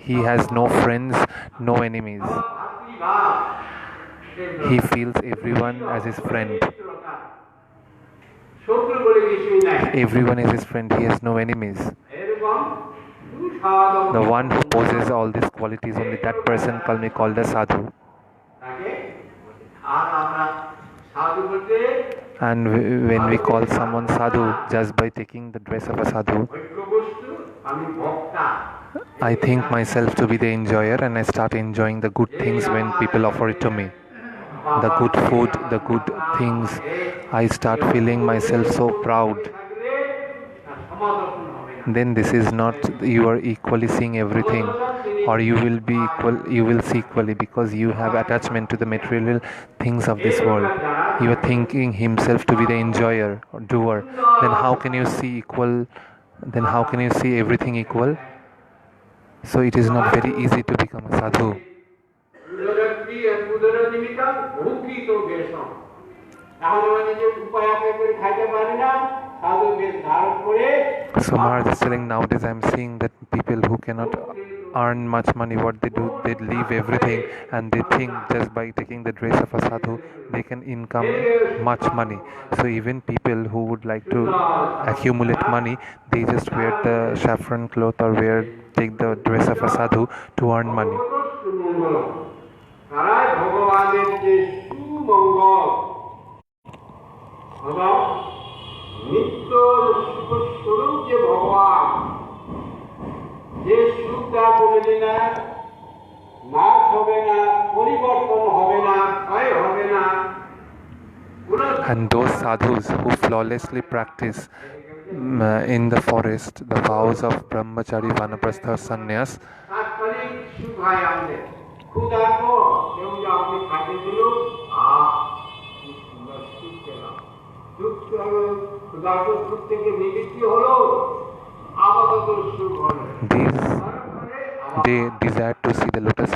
He has no friends, no enemies. He feels everyone as his friend. Everyone is his friend, he has no enemies. The one who possesses all these qualities, only that person can be called a sadhu. And when we call someone sadhu just by taking the dress of a sadhu, I think myself to be the enjoyer and I start enjoying the good things when people offer it to me. The good food, the good things, I start feeling myself so proud. Then this is not you are equally seeing everything, or you will be equal, you will see equally, because you have attachment to the material things of this world. You are thinking himself to be the enjoyer or doer. Then how can you see equal? Then how can you see everything equal? So it is not very easy to become a sadhu. So Maharaj is telling, nowadays I am seeing that people who cannot earn much money, what they do, they leave everything and they think just by taking the dress of a sadhu they can income much money. So even people who would like to accumulate money, they just wear the saffron cloth or take the dress of a sadhu to earn money. And those sadhus who flawlessly practice in the forest the vows of brahmachari, vanaprastha, sannyas, they desire to see the lotus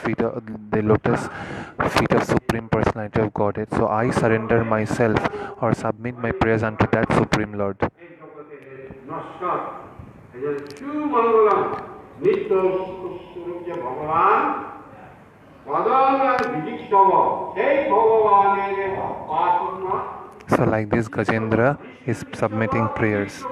feet of Supreme Personality of Godhead. So I surrender myself or submit my prayers unto that Supreme Lord. So like this, Gajendra is submitting prayers.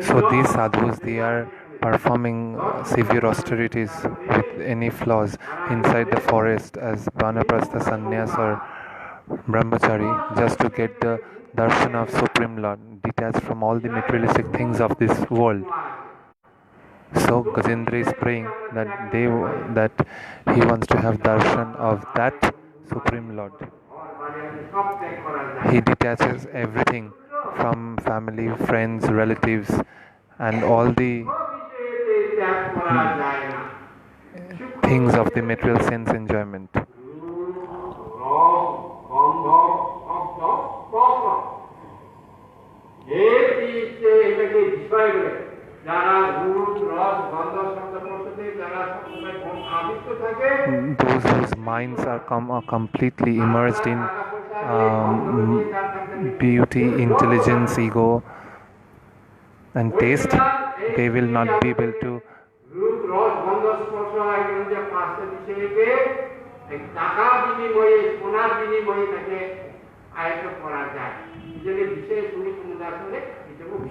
So these sadhus, they are performing severe austerities with any flaws inside the forest as vanaprastha, sannyas or brahmachari, just to get the darshan of Supreme Lord, detached from all the materialistic things of this world. So Gajendra is praying that he wants to have darshan of that Supreme Lord. He detaches everything from family, friends, relatives, and all the things of the material sense enjoyment. Those whose minds are completely immersed in beauty, intelligence, ego, and taste, they will not be able to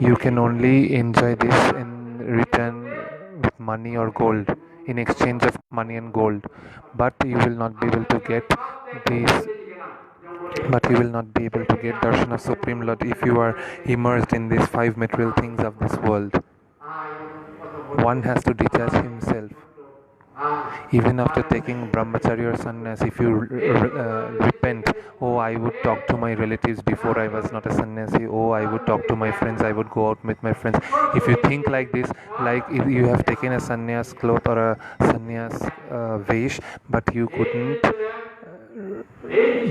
you can only enjoy this in return with money or gold. in exchange of money and gold, but you will not be able to get these. But you will not be able to get darshan of Supreme Lord if you are immersed in these five material things of this world. One has to detach himself. Even after taking brahmacharya or sannyas, if you repent, oh, I would talk to my relatives before I was not a sannyasi, oh, I would talk to my friends, I would go out with my friends. If you think like this, like if you have taken a sannyas cloth or a sannyas vesh, but you couldn't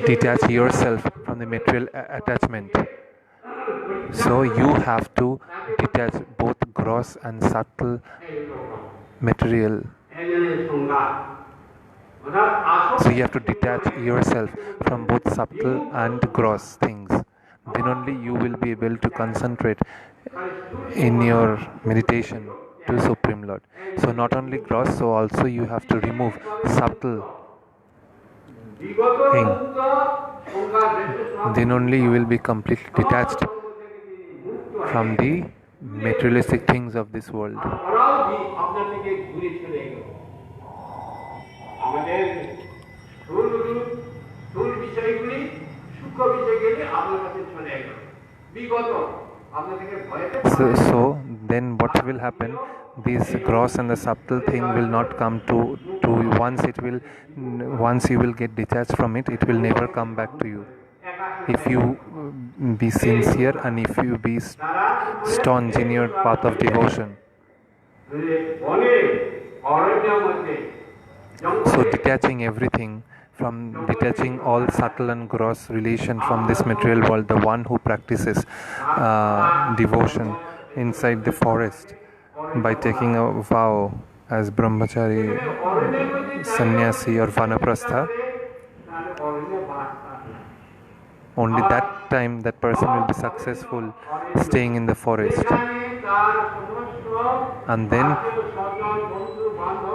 detach yourself from the material attachment. So you have to detach both gross and subtle material. So you have to detach yourself from both subtle and gross things. Then only you will be able to concentrate in your meditation to Supreme Lord. So not only gross, so also you have to remove subtle thing. Then only you will be completely detached from the materialistic things of this world. So then what will happen? This gross and the subtle thing will not come to once you will get detached from it, it will never come back to you. If you be sincere and if you be staunch in your path of devotion. So detaching everything detaching all subtle and gross relation from this material world, the one who practices devotion inside the forest by taking a vow as brahmachari, sannyasi or vanaprastha, only that time that person will be successful staying in the forest. And then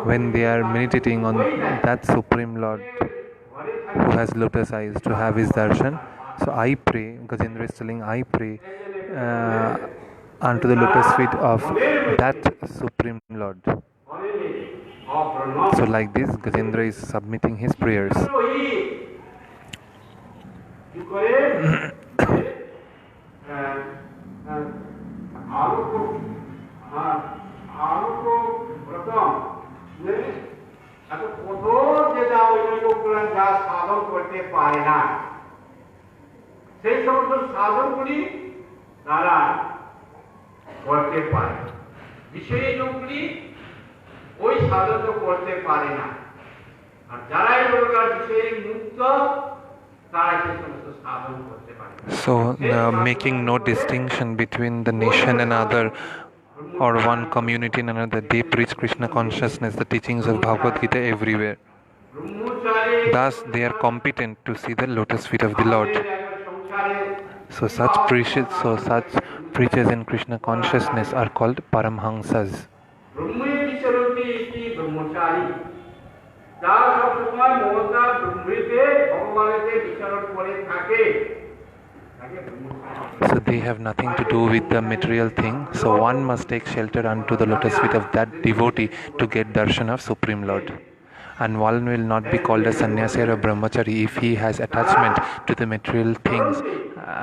when they are meditating on that Supreme Lord who has lotus eyes to have his darshan, so I pray, Gajendra is telling, I pray unto the lotus feet of that Supreme Lord. So like this, Gajendra is submitting his prayers. সেই সমস্ত সাধনগুলি তারা করতে পারে, বিষয়ী লোকগুলি ওই সাধন করতে পারে না। আর যারাই প্রকার বিষয়ী মুক্ত তারা সেই সমস্ত সাধন করতে পারে। So making no distinction between the nation and other or one community and another, they preach Krishna consciousness, the teachings of Bhagavad Gita everywhere. Thus they are competent to see the lotus feet of the Lord. So such preachers in Krishna consciousness are called Paramhansas. So they have nothing to do with the material thing. So one must take shelter unto the lotus feet of that devotee to get darshan of Supreme Lord. And one will not be called a sannyasi or a brahmachari if he has attachment to the material things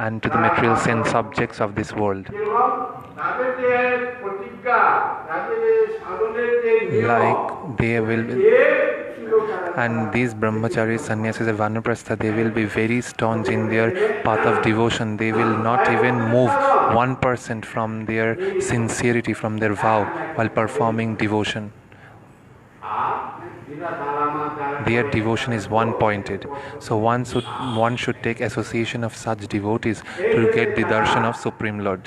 and to the material sense objects of this world. Like they will be, and these brahmacharis, sannyasis and vanaprastha, they will be very staunch in their path of devotion. They will not even move 1% from their sincerity, from their vow while performing devotion. Their devotion is one-pointed. So one should take association of such devotees to get the darshan of Supreme Lord.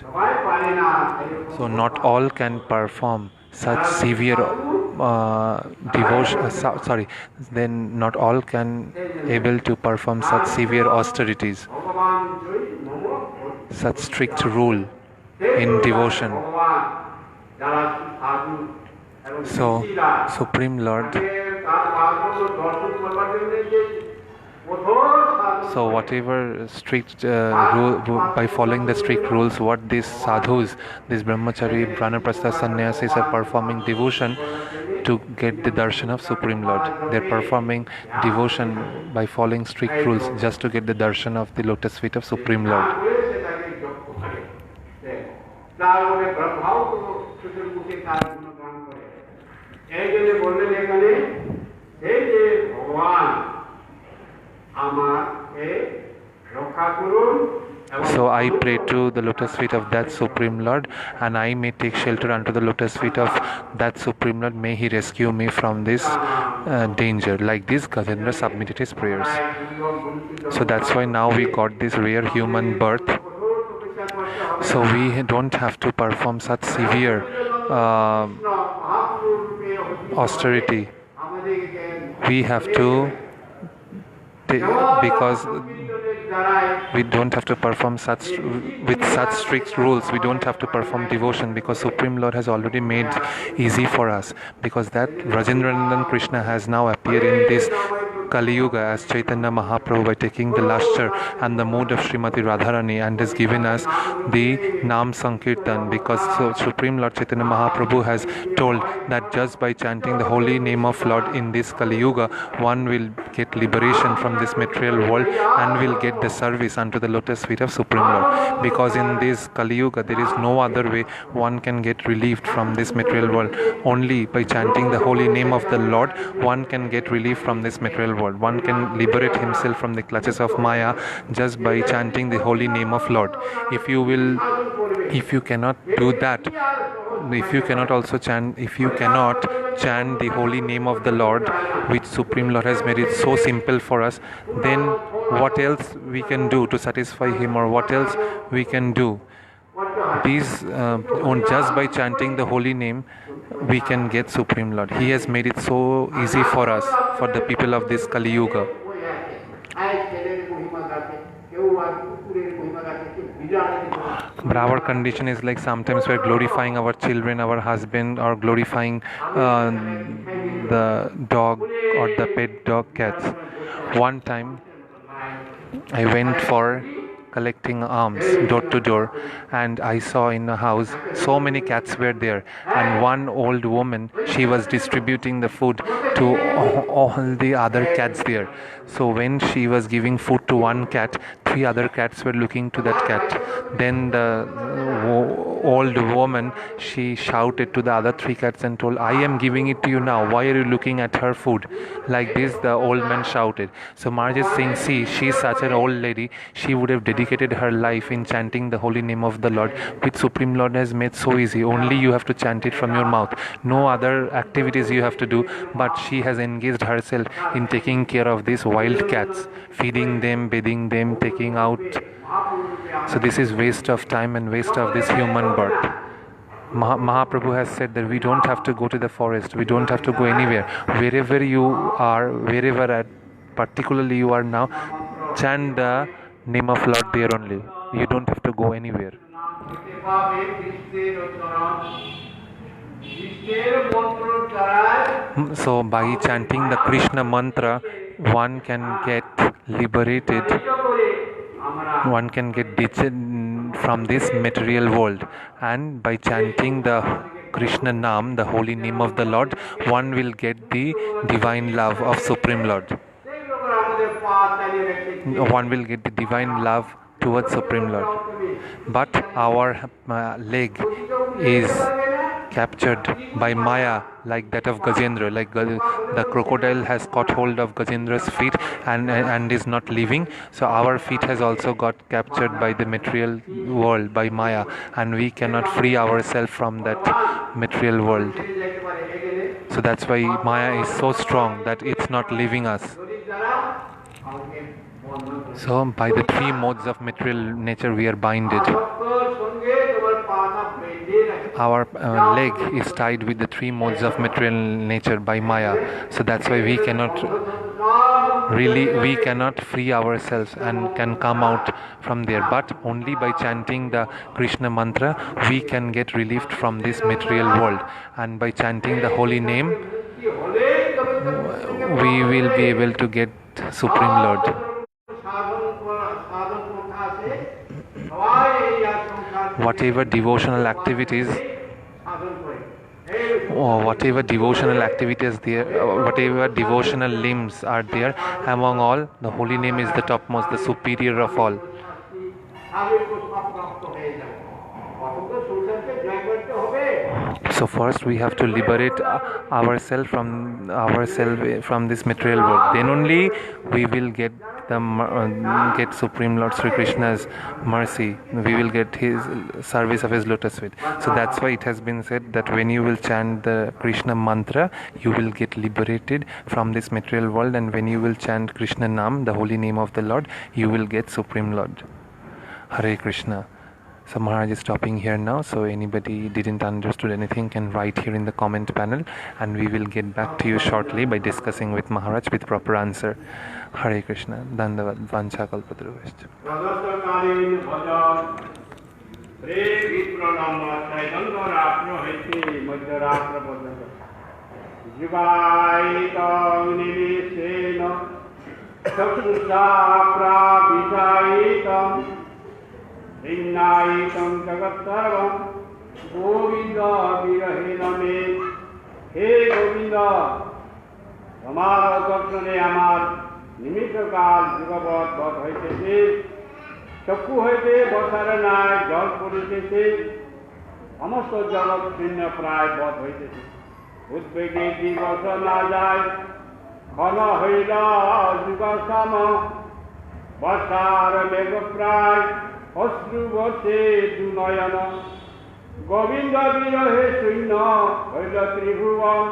So not all can perform such severe devotion. Then not all can able to perform such severe austerities, such strict rule in devotion. So Supreme Lord, so whatever strict rule, by following the strict rules, what these sadhus, these brahmachari, pranaprastha, sannyasis are performing devotion, to get the darshan of Supreme Lord. They're performing devotion by following strict rules just to get the darshan of the lotus feet of Supreme Lord. তারপরে ব্রহ্মাও তো চতুর্মুখে তার গুণগান করে এই জন্য বললেন এখানে এই যে ভগবান আমাকে রক্ষা করুন। So I pray to the lotus feet of that Supreme Lord, and I may take shelter unto the lotus feet of that Supreme Lord. May He rescue me from this danger. Like this, Gajendra submitted his prayers. So that's why now we got this rare human birth. So we don't have to perform such severe austerity. We have to, because we don't have to perform with such strict rules. We don't have to perform devotion because Supreme Lord has already made easy for us, because that Rajendranandan Krishna has now appeared in this Kali Yuga as Chaitanya Mahaprabhu by taking the lustre and the mood of Srimati Radharani and has given us the Nam Sankirtan, because Supreme Lord Chaitanya Mahaprabhu has told that just by chanting the holy name of Lord in this Kali Yuga, one will get liberation from this material world and will get the service unto the lotus feet of Supreme Lord. Because in this Kali Yuga there is no other way one can get relieved from this material world. Only by chanting the holy name of the Lord one can get relief from this material world. One can liberate himself from the clutches of Maya just by chanting the holy name of Lord. If you cannot do that, if you cannot chant the holy name of the Lord, which Supreme Lord has made it so simple for us, then what else we can do to satisfy him, or what else we can do? Just by chanting the holy name we can get Supreme Lord. He has made it so easy for us, for the people of this Kali Yuga. But our condition is like sometimes we're glorifying our children, our husband, or glorifying the dog or the pet dog cats. One time I went for collecting alms door to door, and I saw in a house so many cats were there, and one old woman, she was distributing the food to all the other cats there. So when she was giving food to one cat, 3 other cats were looking to that cat. Then the old woman, she shouted to the other 3 cats and told, I am giving it to you now, why are you looking at her food? Like this the old man shouted. So Maharaj is saying, see, she is such an old lady, she would have dedicated her life in chanting the holy name of the Lord, which Supreme Lord has made so easy. Only you have to chant it from your mouth, no other activities you have to do, but she has engaged herself in taking care of these wild cats, feeding them, bathing them, taking out. So this is waste of time and waste of this human birth. Mahaprabhu has said that we don't have to go to the forest, we don't have to go anywhere. Wherever you are, particularly you are now, chant the name of Lord there only. You don't have to go anywhere. So by chanting the Krishna mantra, one can get liberated, one can get from this material world, and by chanting the Krishna Nam, the holy name of the Lord, one will get the divine love of Supreme Lord. One will get the divine love towards Supreme Lord. But our leg is captured by Maya, like that of Gajendra. Like the crocodile has caught hold of Gajendra's feet and is not leaving. So our feet has also got captured by the material world, by Maya, and we cannot free ourselves from that material world. So that's why Maya is so strong that it's not leaving us. So by the 3 modes of material nature we are binded. Our leg is tied with the 3 modes of material nature by Maya. So that's why we cannot free ourselves and can come out from there. But only by chanting the Krishna mantra we can get relieved from this material world. And by chanting the holy name we will be able to get Supreme Lord. Whatever devotional activities, whatever devotional activities there, whatever devotional limbs are there, among all, the holy name is the topmost, the superior of all. So first we have to liberate ourselves from this material world. Then only we will get get Supreme Lord Sri Krishna's mercy. We will get his service of his lotus feet. So that's why it has been said that when you will chant the Krishna mantra, you will get liberated from this material world, and when you will chant Krishna Nam, the holy name of the Lord, you will get Supreme Lord. Hare Krishna. So Maharaj is stopping here now, so anybody didn't understood anything can write here in the comment panel, and we will get back to you shortly by discussing with Maharaj with proper answer. Hare Krishna. Dandavad Vancha Kalpataruvascha. Vignaitam Jagatsaram Govinda Virahiname. He Govinda, Amar Darsane Amar Nimittakal Jugabhat Bhat Hoitese, Chakku Hoite Bhasaranai Jal Puritese, Samasto Jagat Shinna Pray Bhat Hoitese, Udbege Divasa Najai, Khana Hoila Jugasama, Basara Mega Pray, অশ্রু বসে দুনয়ন গোবিন্দ বিরহে শূন্য হইল ত্রিভুবন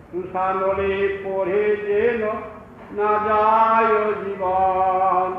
তুষানলে পড়ে যেন না যায় জীবন।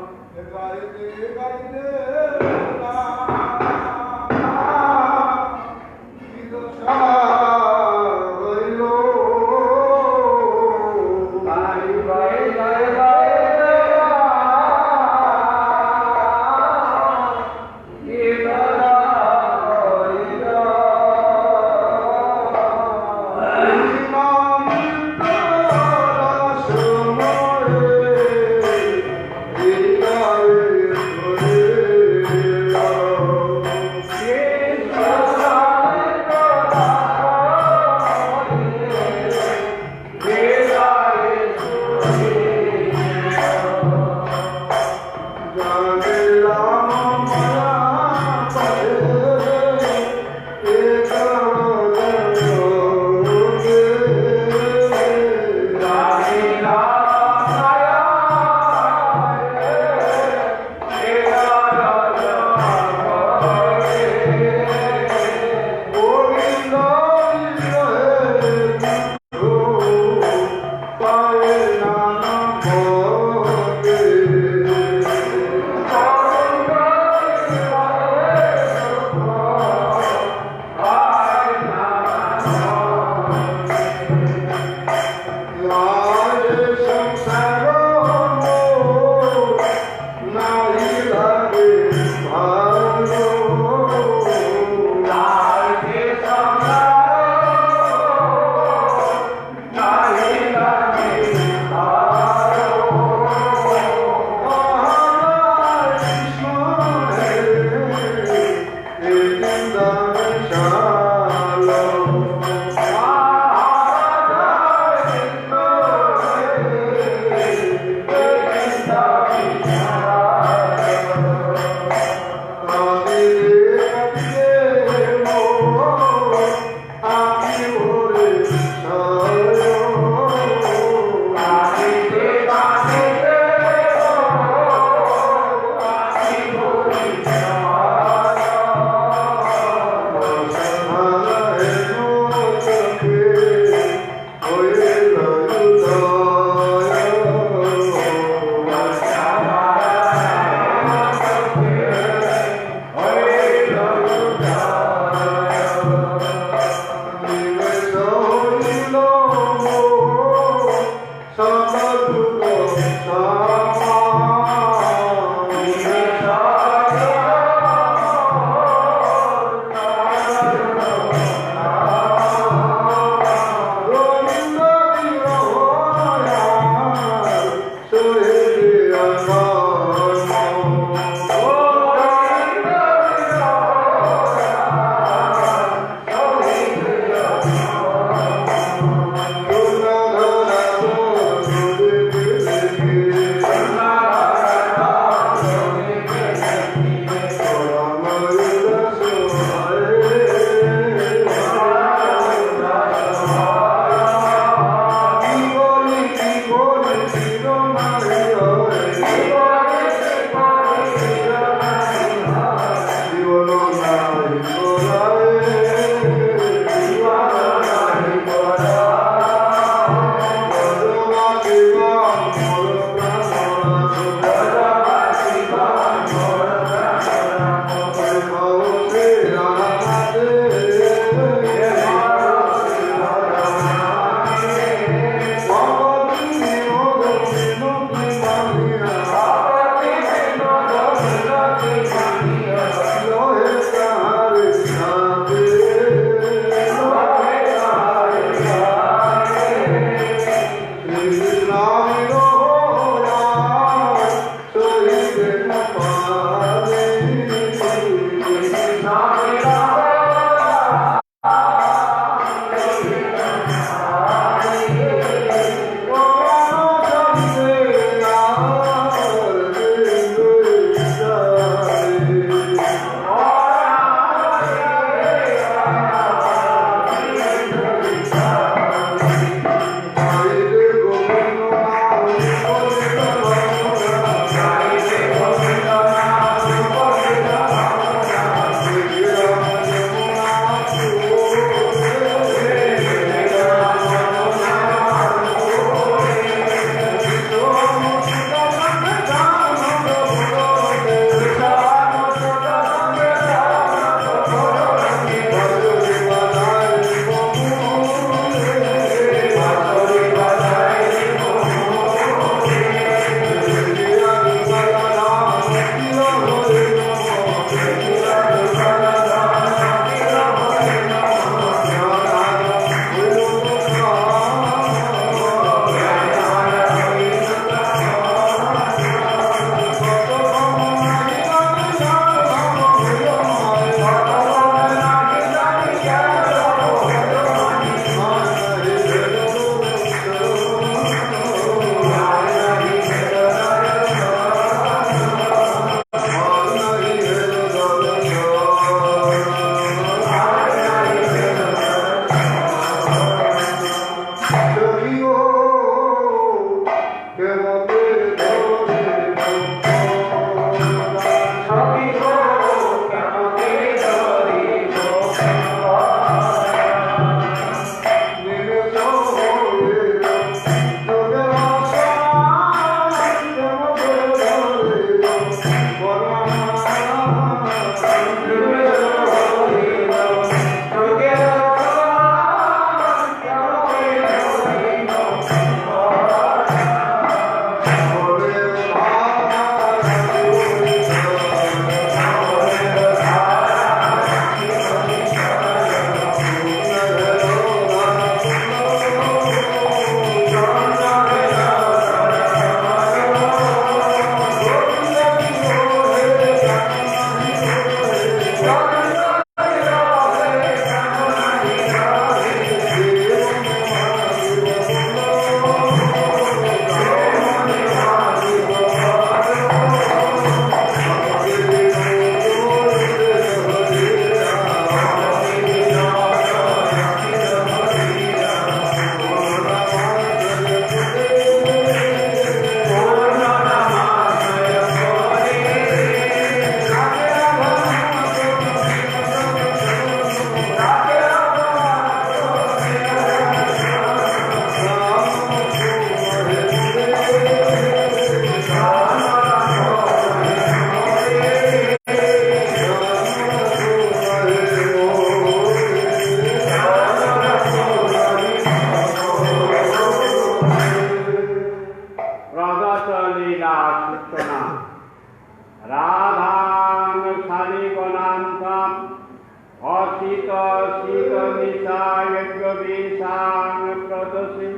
प्रदशे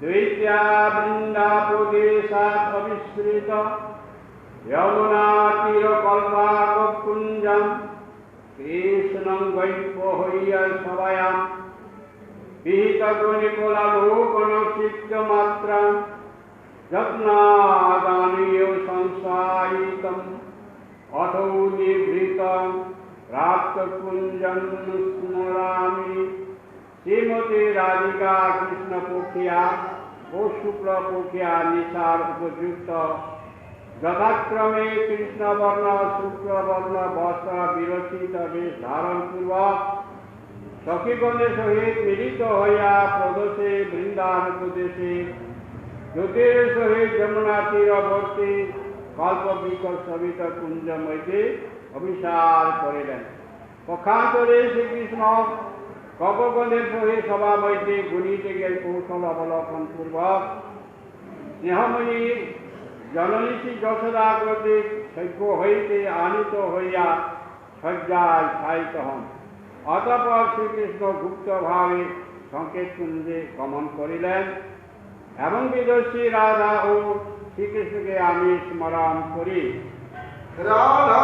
द्वैत्या वृन्दापदेशात् अविस्मृत यमुनातीरकल्पाकुञ्जं कृष्णं वैपोह्य सभयां विहितगुणिकुललोकनचित्तमात्रं यत्नादानीयो संसारितम् अथो निभृतं प्राप्तकुञ्जं स्मरामि श्रीमती राधिका कृष्णपोखिया ओ शुक्लपोखिया निशार उपयुक्त यथाक्रमे कृष्णवर्ण शुक्लवर्ण वस्त्र विरचित वेश धारण पूर्वक सखीगणेर सहित मिलित हइया प्रदेशे बृंदावन प्रदेशे ज्योतिर सहित यमुना तीरवर्ती कल्पविकल सवित कुंज मध्य अभिसार करिलेन। पक्षान्तरे श्रीकृष्ण कल्पगणेर सहित सभा मध्य गुणितेर कौशल अवलोकन पूर्वक स्नेहमयी जननी श्री যশোদা কর্তৃক সৈক্য হইতে আনিত হইয়া শয্যায় শায়িত হন। অতঃপর শ্রীকৃষ্ণ গুপ্তভাবে সংকেত কুঞ্জে গমন করিলেন এবং বিদর্শী রাধা ও শ্রীকৃষ্ণকে আমি স্মরণ করি। রাধা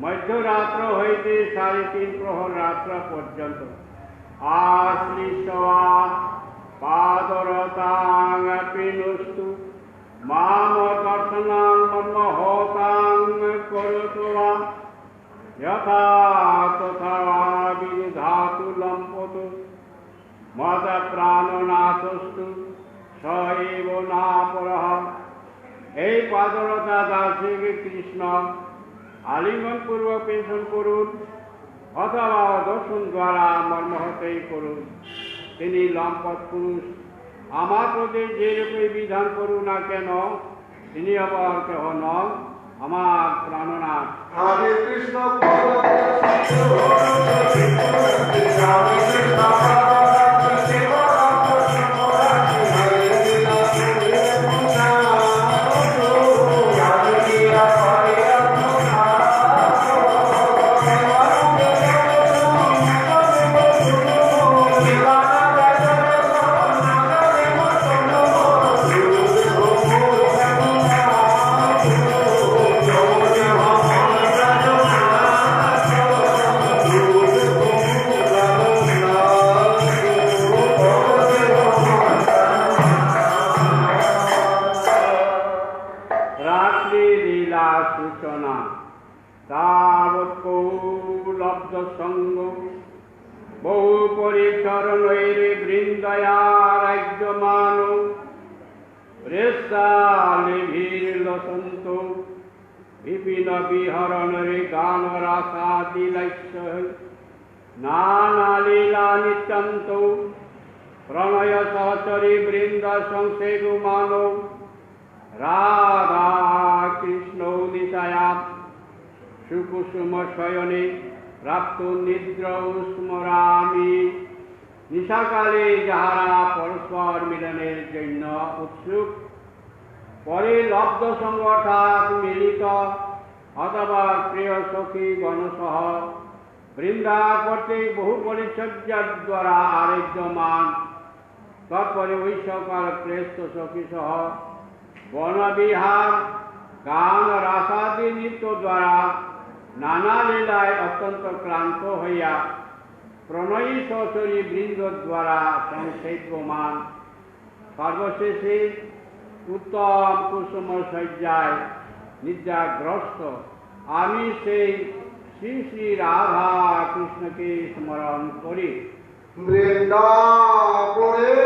मध्यरात्र हईते 3.5 प्रहर रात्र पर्यंत आश्लिष्टवा पादरताङपिनुस्तु माम दर्शनां मन्महोतां करोतु वा यथा तथा विधातु लम्पतु मद प्राणनाथस्तु स एव नापरः। এই পাদরতা দাসীকে কৃষ্ণ আলিঙ্গন পূর্বক পেষণ করুন অথবা দর্শন দ্বারা মর্মহতেই করুন। তিনি লম্পট পুরুষ, আমার প্রতি যে রূপে বিধান করুন না কেন তিনি আবার কেহ নন, আমার প্রাণনাথ। হরে কৃষ্ণ পরিচরণের বৃন্দয়া রাজ্যমান প্রেসালে ভিড় লসন্ত বিপিন বিহরণের গান রাসা দিলাস্য নানা লীলা নিত্যন্ত প্রণয় সহচরী বৃন্দ সংসেগুমান রাধা কৃষ্ণ নিশায়া সুকুসুম শয়নে প্রাপ্ত নিদ্রৌ স্মরামি। নিশাকালে যাহারা পরস্পর মিলনের জন্য উৎসুক, পরে লব্ধ সঙ্গ অর্থাৎ মিলিত অথবা প্রিয় সখী গণসহ বৃন্দা কর্তৃক বহু পরিচর্যার দ্বারা আরোগ্যমান, তৎপরে ওই সকল শ্রেষ্ঠ সখী সহ বনবিহার গান রাসাদি নৃত্য দ্বারা নানা লীলায় অত্যন্ত ক্লান্ত হইয়া প্রণয়ী সহচরী বৃন্দ দ্বারা সংসেব্যমান, সর্বশেষে উত্তম কুসুম শয্যায় নিদ্রাগ্রস্ত আমি সেই শ্রী শ্রী রাধা কৃষ্ণকে স্মরণ করি। বৃন্দাবনে